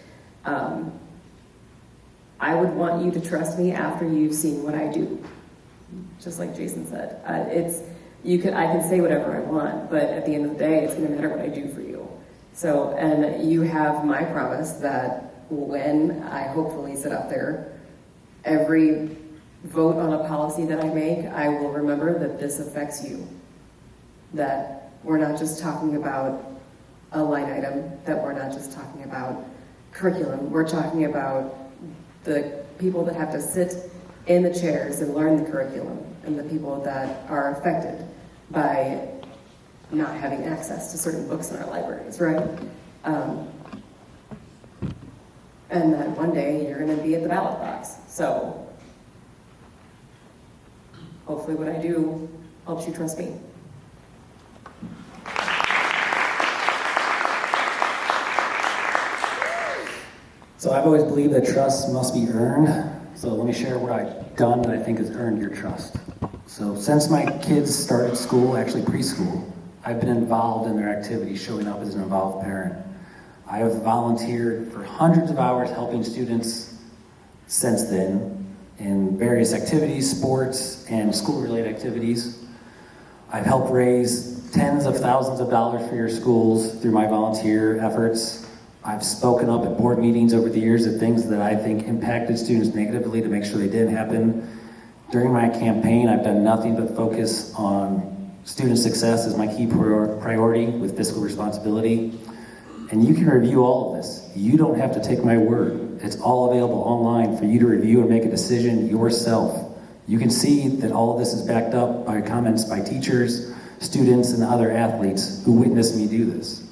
Speaker 5: I would want you to trust me after you've seen what I do. Just like Jason said, I can say whatever I want, but at the end of the day, it's going to matter what I do for you. So, and you have my promise that when I hopefully sit up there, every vote on a policy that I make, I will remember that this affects you. That we're not just talking about a line item, that we're not just talking about curriculum, we're talking about the people that have to sit in the chairs and learn the curriculum, and the people that are affected by not having access to certain books in our libraries, right? And that one day you're going to be at the ballot box. So hopefully what I do helps you trust me.
Speaker 6: So I've always believed that trust must be earned. So let me share what I've done that I think has earned your trust. So since my kids started school, actually preschool, I've been involved in their activities, showing up as an involved parent. I have volunteered for hundreds of hours helping students since then in various activities, sports, and school-related activities. I've helped raise tens of thousands of dollars for your schools through my volunteer efforts. I've spoken up at board meetings over the years of things that I think impacted students negatively to make sure they didn't happen. During my campaign, I've done nothing but focus on student success as my key priority with fiscal responsibility. And you can review all of this. You don't have to take my word. It's all available online for you to review and make a decision yourself. You can see that all of this is backed up by comments by teachers, students, and other athletes who witnessed me do this.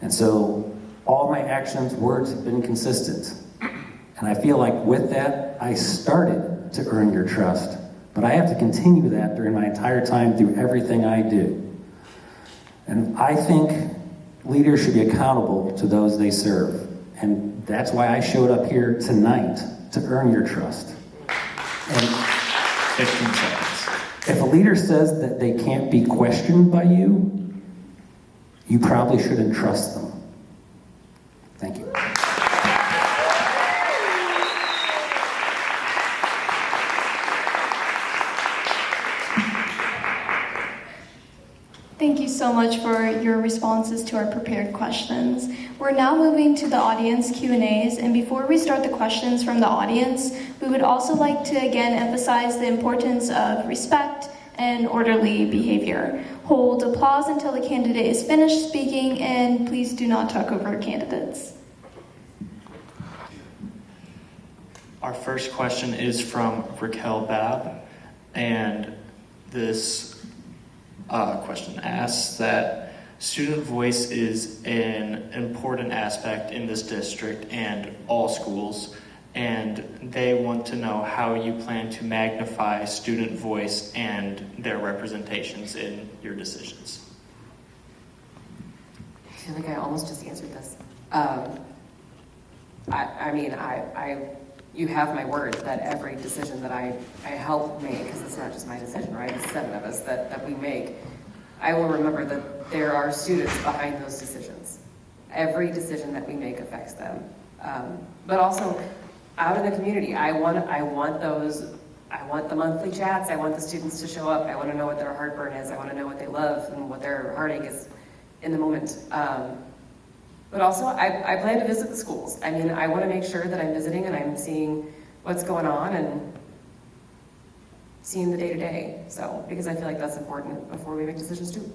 Speaker 6: And so all my actions, words have been consistent. And I feel like with that, I started to earn your trust. But I have to continue that during my entire time through everything I do. And I think leaders should be accountable to those they serve. And that's why I showed up here tonight to earn your trust. And
Speaker 2: 15 seconds.
Speaker 6: if a leader says that they can't be questioned by you, you probably shouldn't trust them. Thank you.
Speaker 1: Thank you so much for your responses to our prepared questions. We're now moving to the audience Q&As, and before we start the questions from the audience, we would also like to again emphasize the importance of respect and orderly behavior. Hold applause until the candidate is finished speaking, and please do not talk over candidates.
Speaker 2: Our first question is from Raquel Babb, and this question asks that student voice is an important aspect in this district and all schools, and they want to know how you plan to magnify student voice and their representations in your decisions.
Speaker 5: I feel like I almost just answered this. You have my word that every decision that I help make, because it's not just my decision, right? It's 7 of us that we make. I will remember that there are students behind those decisions. Every decision that we make affects them. But also, out in the community, I want the monthly chats. I want the students to show up. I want to know what their heartburn is. I want to know what they love and what their heartache is in the moment. But also, I plan to visit the schools. I mean, I want to make sure that I'm visiting and I'm seeing what's going on and seeing the day-to-day. So, because I feel like that's important before we make decisions too.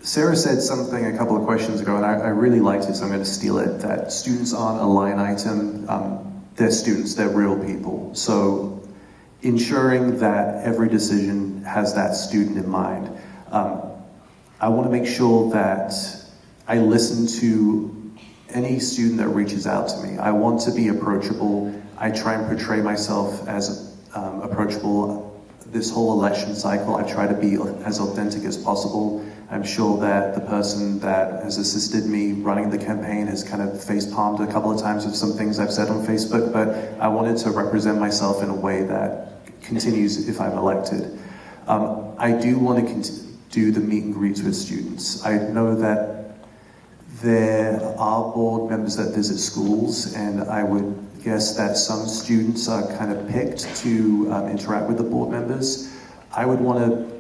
Speaker 4: Sarah said something a couple of questions ago, and I really liked it, so I'm going to steal it, that students aren't a line item. They're students, they're real people. So ensuring that every decision has that student in mind. I want to make sure that I listen to any student that reaches out to me. I want to be approachable. I try and portray myself as approachable. This whole election cycle, I try to be as authentic as possible. I'm sure that the person that has assisted me running the campaign has kind of face-palmed a couple of times with some things I've said on Facebook, but I wanted to represent myself in a way that continues if I'm elected. I do want to do the meet and greets with students. I know that there are board members that visit schools, and I would guess that some students are kind of picked to interact with the board members. I would want to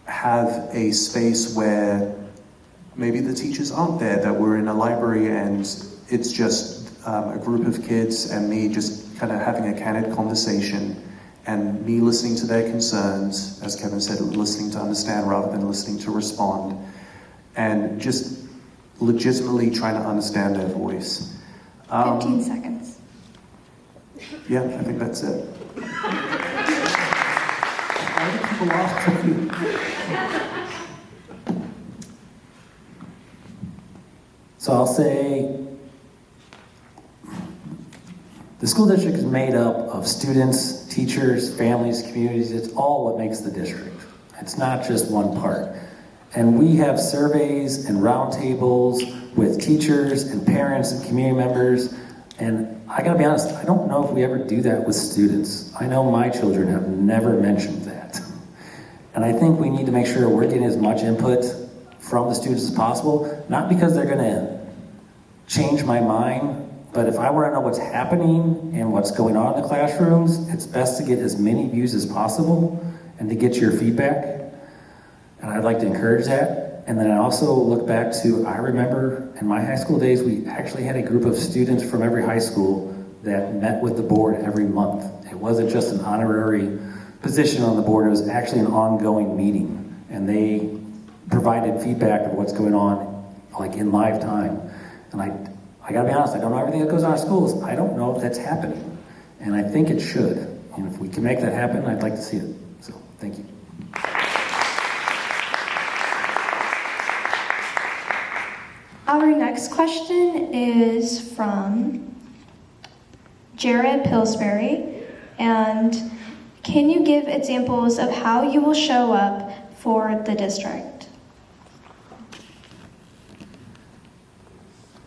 Speaker 4: have a space where maybe the teachers aren't there, that we're in a library and it's just a group of kids and me just kind of having a candid conversation and me listening to their concerns, as Kevin said, listening to understand rather than listening to respond, and just legitimately trying to understand their voice.
Speaker 1: 15 seconds.
Speaker 4: Yeah, I think that's it.
Speaker 6: So I'll say the school district is made up of students, teachers, families, communities. It's all what makes the district. It's not just one part. And we have surveys and roundtables with teachers and parents and community members. And I gotta be honest, I don't know if we ever do that with students. I know my children have never mentioned that. And I think we need to make sure we're getting as much input from the students as possible, not because they're gonna change my mind, but if I want to know what's happening and what's going on in the classrooms, it's best to get as many views as possible and to get your feedback. And I'd like to encourage that. And then I also look back to, I remember in my high school days, we actually had a group of students from every high school that met with the board every month. It wasn't just an honorary position on the board, it was actually an ongoing meeting. And they provided feedback of what's going on, like in live time. And I gotta be honest, I don't know everything that goes on in schools. I don't know if that's happening. And I think it should. And if we can make that happen, I'd like to see it. So, thank you.
Speaker 1: Our next question is from Jared Pillsbury. And can you give examples of how you will show up for the district?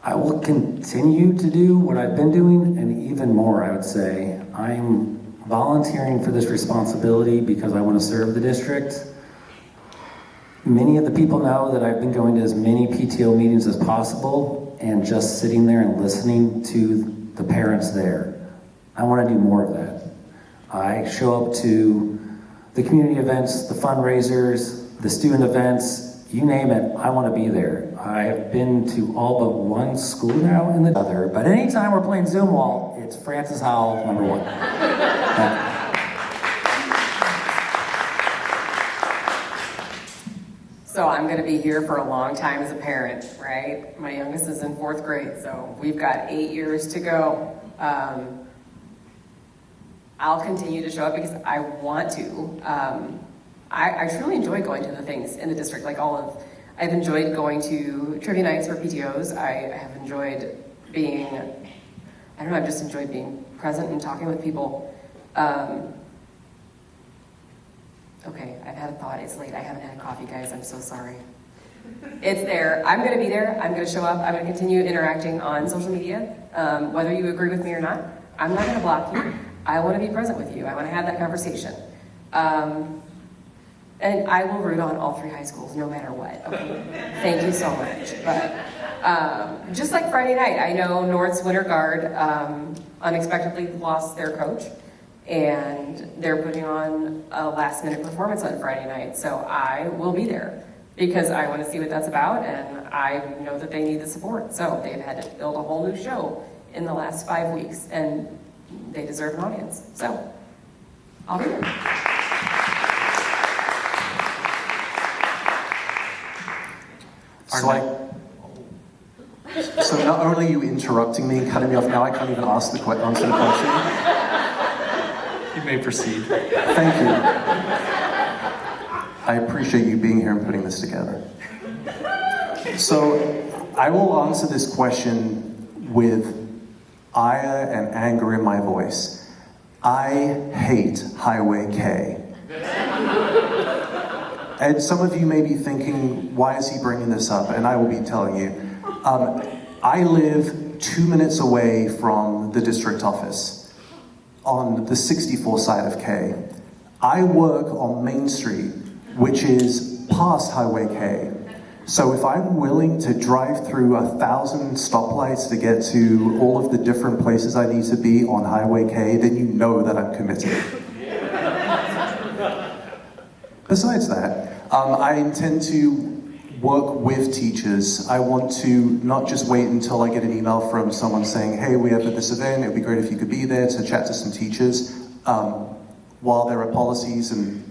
Speaker 6: I will continue to do what I've been doing and even more, I would say. I'm volunteering for this responsibility because I want to serve the district. Many of the people know that I've been going to as many PTO meetings as possible and just sitting there and listening to the parents there. I want to do more of that. I show up to the community events, the fundraisers, the student events, you name it, I want to be there. I have been to all but one school now in the other, but anytime we're playing Zoom wall, it's Francis Howell, number one.
Speaker 5: So I'm going to be here for a long time as a parent, right? My youngest is in 4th grade, so we've got 8 years to go. I'll continue to show up because I want to. I truly enjoy going to the things in the district, I've enjoyed going to trivia nights for PTOs. I have enjoyed being, I've just enjoyed being present and talking with people. Okay, I've had a thought, it's late, I haven't had coffee, guys, I'm so sorry. It's there, I'm gonna be there, I'm gonna show up, I'm gonna continue interacting on social media, whether you agree with me or not. I'm not gonna block you, I wanna be present with you, I wanna have that conversation. And I will root on all 3 high schools, no matter what, okay? Thank you so much. But just like Friday night, I know North's Winter Guard unexpectedly lost their coach, and they're putting on a last-minute performance on Friday night, so I will be there because I want to see what that's about, and I know that they need the support. So they've had to build a whole new show in the last 5 weeks, and they deserve an audience. So I'll be there.
Speaker 4: So not only are you interrupting me and cutting me off, now I can't even answer the question.
Speaker 2: You may proceed.
Speaker 4: Thank you. I appreciate you being here and putting this together. So I will answer this question with ire and anger in my voice. I hate Highway K. And some of you may be thinking, why is he bringing this up? And I will be telling you. I live 2 minutes away from the district office on the 64 side of K. I work on Main Street, which is past Highway K. So if I'm willing to drive through 1,000 stoplights to get to all of the different places I need to be on Highway K, then you know that I'm committed. Besides that, I intend to work with teachers. I want to not just wait until I get an email from someone saying, hey, we have this event, it would be great if you could be there to chat to some teachers. While there are policies and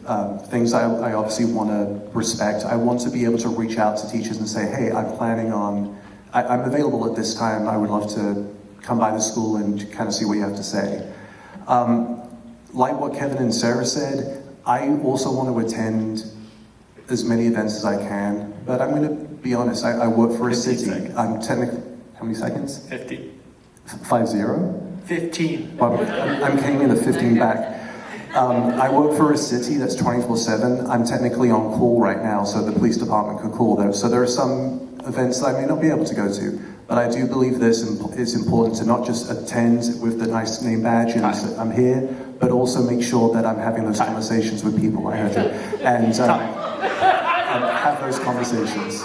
Speaker 4: things I obviously want to respect, I want to be able to reach out to teachers and say, hey, I'm available at this time, I would love to come by the school and kind of see what you have to say. Like what Kevin and Sarah said, I also want to attend as many events as I can, but I'm going to be honest, I work for a city.
Speaker 2: Seconds.
Speaker 4: I'm technically, how many seconds?
Speaker 2: 50.
Speaker 4: 50?
Speaker 2: 15.
Speaker 4: Well, I'm counting in the 15 back. I work for a city that's 24/7. I'm technically on call right now, so the police department could call them. So there are some events that I may not be able to go to, but I do believe it's important to not just attend with the nice name badge and I'm here, but also make sure that I'm having those conversations with people. I heard you. And have those conversations.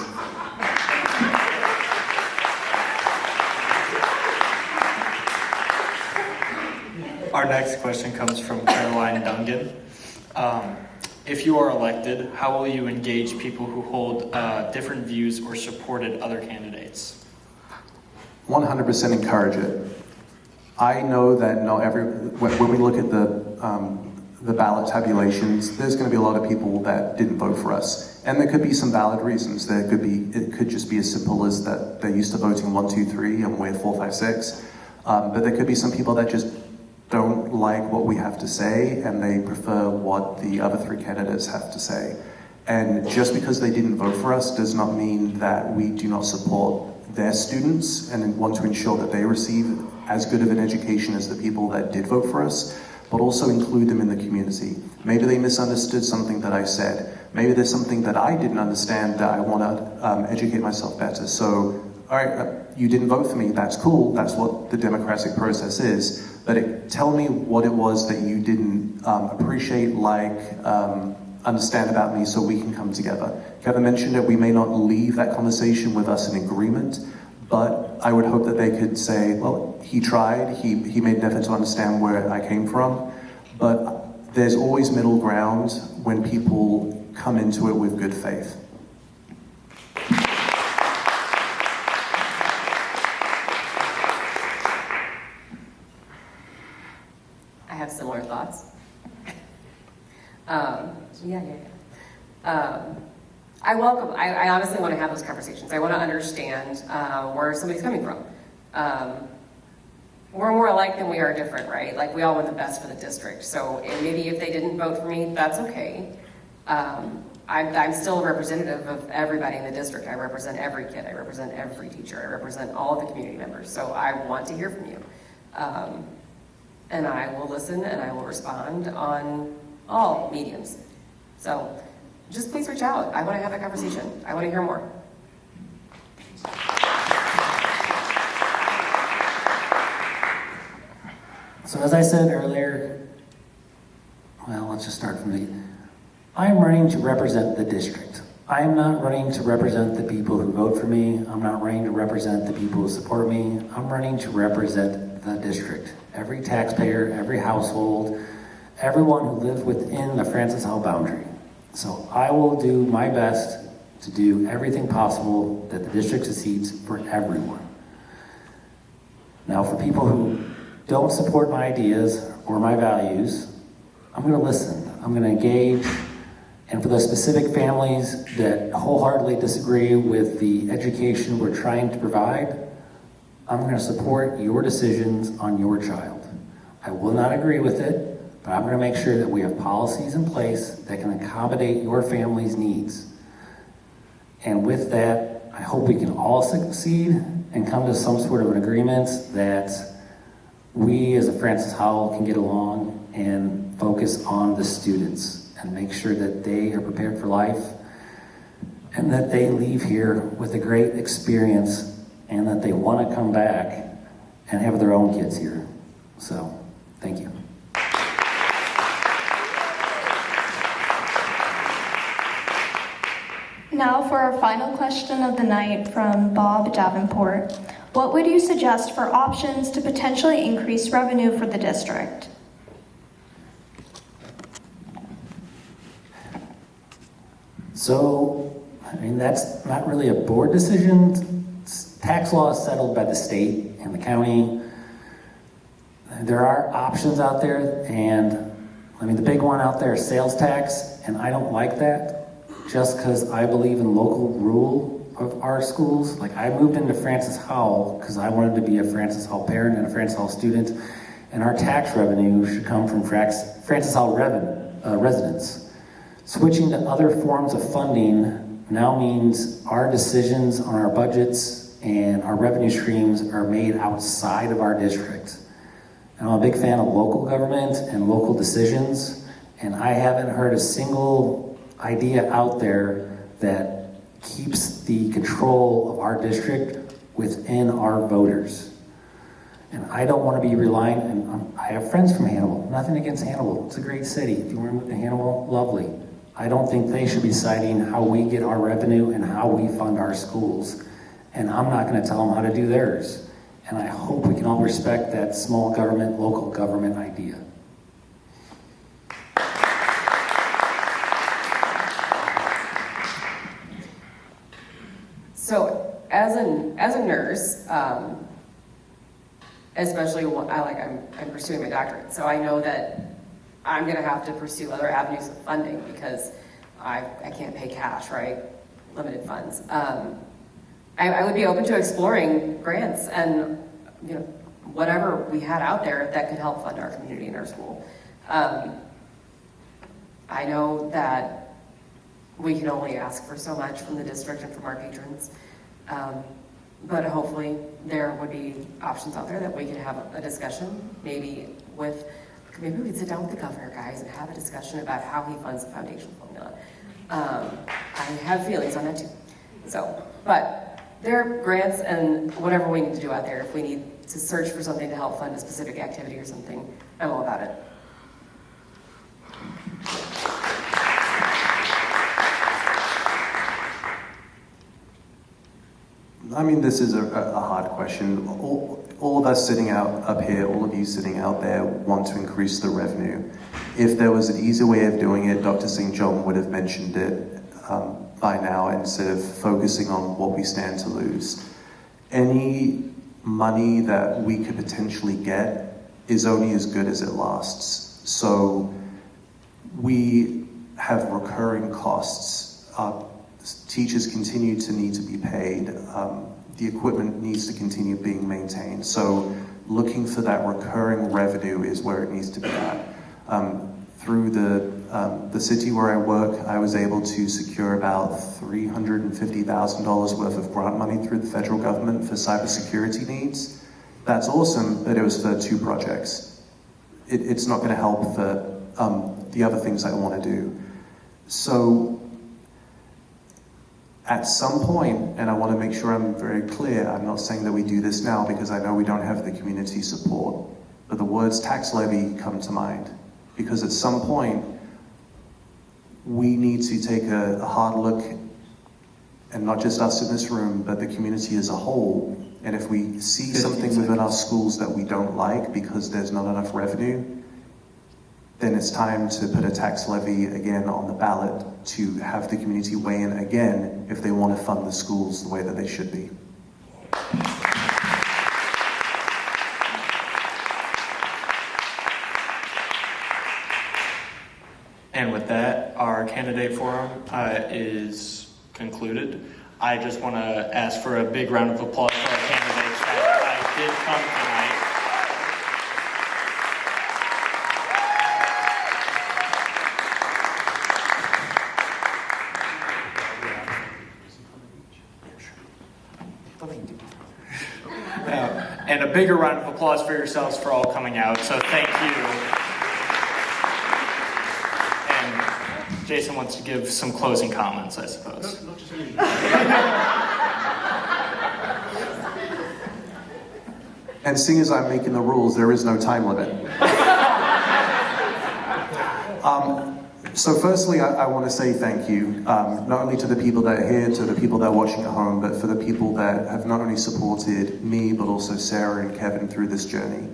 Speaker 2: Our next question comes from Caroline Dungan. If you are elected, how will you engage people who hold different views or supported other candidates?
Speaker 4: 100% encourage it. I know that when we look at the ballot tabulations, there's going to be a lot of people that didn't vote for us. And there could be some valid reasons. It could just be as simple as that they're used to voting 1, 2, 3 and we're 4, 5, 6. But there could be some people that just don't like what we have to say and they prefer what the other 3 candidates have to say. And just because they didn't vote for us does not mean that we do not support their students and want to ensure that they receive as good of an education as the people that did vote for us, but also include them in the community. Maybe they misunderstood something that I said. Maybe there's something that I didn't understand that I want to educate myself better. So, all right, you didn't vote for me, that's cool, that's what the democratic process is, but tell me what it was that you didn't appreciate, understand about me so we can come together. Kevin mentioned that we may not leave that conversation with us in agreement, but I would hope that they could say, well, he tried, he made an effort to understand where I came from, but there's always middle ground when people come into it with good faith.
Speaker 5: I have similar thoughts. I honestly want to have those conversations. I want to understand where somebody's coming from. We're more alike than we are different, right? Like, we all want the best for the district. So maybe if they didn't vote for me, that's okay. I'm still a representative of everybody in the district. I represent every kid. I represent every teacher. I represent all of the community members. So I want to hear from you. And I will listen and I will respond on all mediums. So just please reach out. I want to have that conversation. I want to hear more.
Speaker 6: So as I said earlier, well, let's just start from the beginning. I am running to represent the district. I am not running to represent the people who vote for me. I'm not running to represent the people who support me. I'm running to represent the district. Every taxpayer, every household, everyone who lives within the Francis Howell boundary. So I will do my best to do everything possible that the district succeeds for everyone. Now, for people who don't support my ideas or my values, I'm going to listen. I'm going to engage. And for those specific families that wholeheartedly disagree with the education we're trying to provide, I'm going to support your decisions on your child. I will not agree with it, but I'm going to make sure that we have policies in place that can accommodate your family's needs. And with that, I hope we can all succeed and come to some sort of an agreement that we as a Francis Howell can get along and focus on the students and make sure that they are prepared for life and that they leave here with a great experience and that they want to come back and have their own kids here. So, thank you.
Speaker 1: Now for our final question of the night from Bob Davenport. What would you suggest for options to potentially increase revenue for the district?
Speaker 6: So, I mean, that's not really a board decision. Tax law is settled by the state and the county. There are options out there, and I mean, the big one out there is sales tax, and I don't like that just because I believe in local rule of our schools. Like, I moved into Francis Howell because I wanted to be a Francis Howell parent and a Francis Howell student, and our tax revenue should come from Francis Howell residents. Switching to other forms of funding now means our decisions on our budgets and our revenue streams are made outside of our district. And I'm a big fan of local government and local decisions, and I haven't heard a single idea out there that keeps the control of our district within our voters. And I don't want to be relying, and I have friends from Hannibal, nothing against Hannibal, it's a great city. If you want to move to Hannibal, lovely. I don't think they should be deciding how we get our revenue and how we fund our schools. And I'm not going to tell them how to do theirs. And I hope we can all respect that small government, local government idea.
Speaker 5: So as a nurse, especially I'm pursuing my doctorate, so I know that I'm going to have to pursue other avenues of funding because I can't pay cash, right? Limited funds. I would be open to exploring grants and whatever we had out there that could help fund our community and our school. I know that we can only ask for so much from the district and from our patrons, but hopefully there would be options out there that we could have a discussion, maybe we could sit down with the governor, guys, and have a discussion about how he funds the foundation formula. I have feelings on that too. So, but there are grants and whatever we need to do out there. If we need to search for something to help fund a specific activity or something, I'm all about it.
Speaker 4: I mean, this is a hard question. All of us sitting up here, all of you sitting out there want to increase the revenue. If there was an easy way of doing it, Dr. St. John would have mentioned it by now instead of focusing on what we stand to lose. Any money that we could potentially get is only as good as it lasts. So we have recurring costs. Teachers continue to need to be paid. The equipment needs to continue being maintained. So looking for that recurring revenue is where it needs to be at. Through the city where I work, I was able to secure about $350,000 worth of grant money through the federal government for cybersecurity needs. That's awesome, but it was for 2 projects. It's not going to help for the other things I want to do. So at some point, and I want to make sure I'm very clear, I'm not saying that we do this now because I know we don't have the community support, but the words tax levy come to mind. Because at some point, we need to take a hard look, and not just us in this room, but the community as a whole. And if we see something within our schools that we don't like because there's not enough revenue, then it's time to put a tax levy again on the ballot to have the community weigh in again if they want to fund the schools the way that they should be.
Speaker 2: And with that, our candidate forum is concluded. I just want to ask for a big round of applause for our candidates that did come tonight. And a bigger round of applause for yourselves for all coming out. So thank you. And Jason wants to give some closing comments, I suppose.
Speaker 3: Not just me.
Speaker 4: And seeing as I'm making the rules, there is no time limit. So firstly, I want to say thank you, not only to the people that are here, to the people that are watching at home, but for the people that have not only supported me, but also Sarah and Kevin through this journey.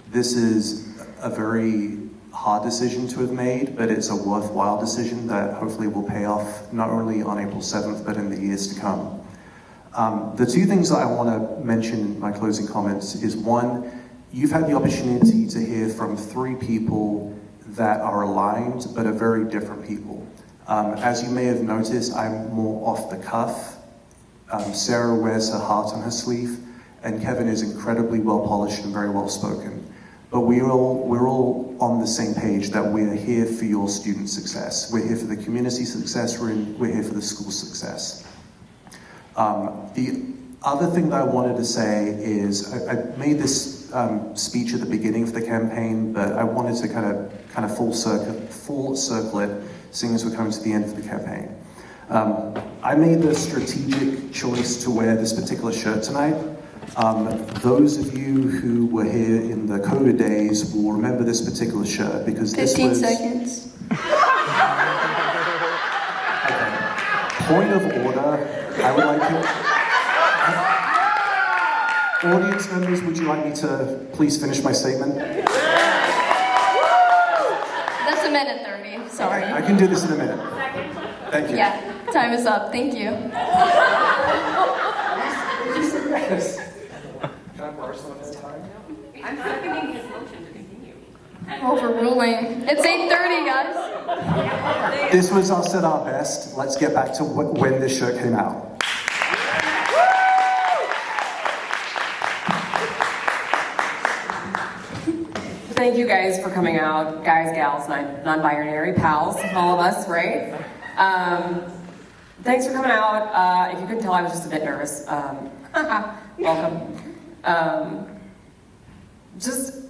Speaker 4: This is a very hard decision to have made, but it's a worthwhile decision that hopefully will pay off not only on April 7th, but in the years to come. The 2 things that I want to mention in my closing comments is 1, you've had the opportunity to hear from 3 people that are aligned, but are very different people. As you may have noticed, I'm more off the cuff. Sarah wears her heart on her sleeve, and Kevin is incredibly well polished and very well spoken. But we're all on the same page that we're here for your student success. We're here for the community success, we're here for the school success. The other thing that I wanted to say is, I made this speech at the beginning of the campaign, but I wanted to kind of full circle it, seeing as we're coming to the end of the campaign. I made the strategic choice to wear this particular shirt tonight. Those of you who were here in the COVID days will remember this particular shirt because this
Speaker 1: 15
Speaker 4: was...
Speaker 1: seconds.
Speaker 4: Point of order, I would like to... Audience members, would you like me to please finish my statement?
Speaker 1: That's a minute 30, sorry.
Speaker 4: I can do this in a minute. Thank you.
Speaker 1: Yeah, time is up, thank you.
Speaker 5: I'm seconding his motion to continue.
Speaker 1: Overruling. It's 8:30, guys.
Speaker 4: This was us at our best. Let's get back to when this shirt came out.
Speaker 5: Thank you guys for coming out, guys, gals, non-binary pals, all of us, right? Thanks for coming out. If you couldn't tell, I was just a bit nervous. Welcome.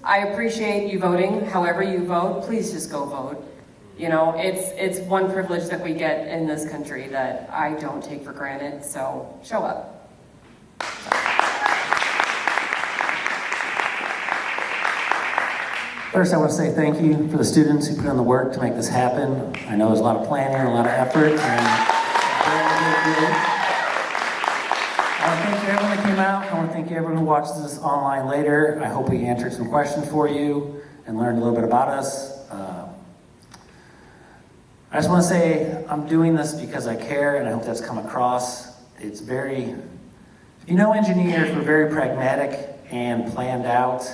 Speaker 5: I appreciate you voting. However you vote, please just go vote. You know, it's one privilege that we get in this country that I don't take for granted. So show up.
Speaker 6: First, I want to say thank you for the students who put in the work to make this happen. I know there's a lot of planning and a lot of effort. And I want to thank everyone that came out. I want to thank everyone who watches this online later. I hope we answered some questions for you and learned a little bit about us. I just want to say I'm doing this because I care, and I hope that's come across. It's very, you know, engineers, we're very pragmatic and planned out,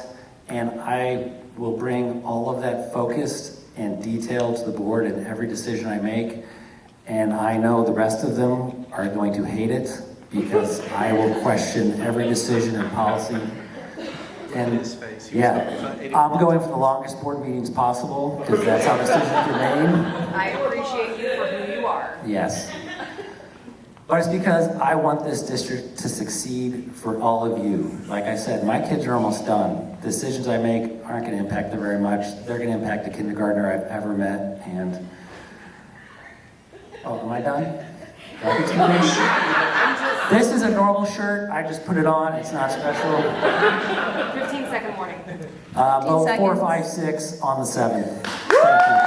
Speaker 6: and I will bring all of that focused and detail to the board in every decision I make. And I know the rest of them are going to hate it because I will question every decision and policy. And yeah, I'm going for the longest board meetings possible because that's how decisions are made.
Speaker 5: I appreciate you for who you are.
Speaker 6: Yes. But it's because I want this district to succeed for all of you. Like I said, my kids are almost done. The decisions I make aren't going to impact them very much. They're going to impact a kindergartner I've ever met. And oh, am I done? Do I continue? This is a normal shirt. I just put it on. It's not special.
Speaker 5: 15-second warning.
Speaker 6: Vote 4, 5, 6 on the 7th. Thank you.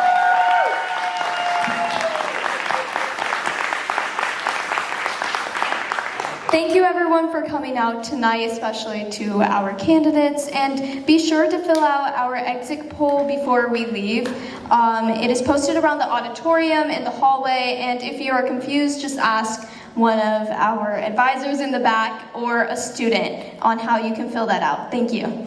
Speaker 1: Thank you everyone for coming out tonight, especially to our candidates, and be sure to fill out our exit poll before we leave. It is posted around the auditorium in the hallway, and if you are confused, just ask one of our advisors in the back or a student on how you can fill that out. Thank you.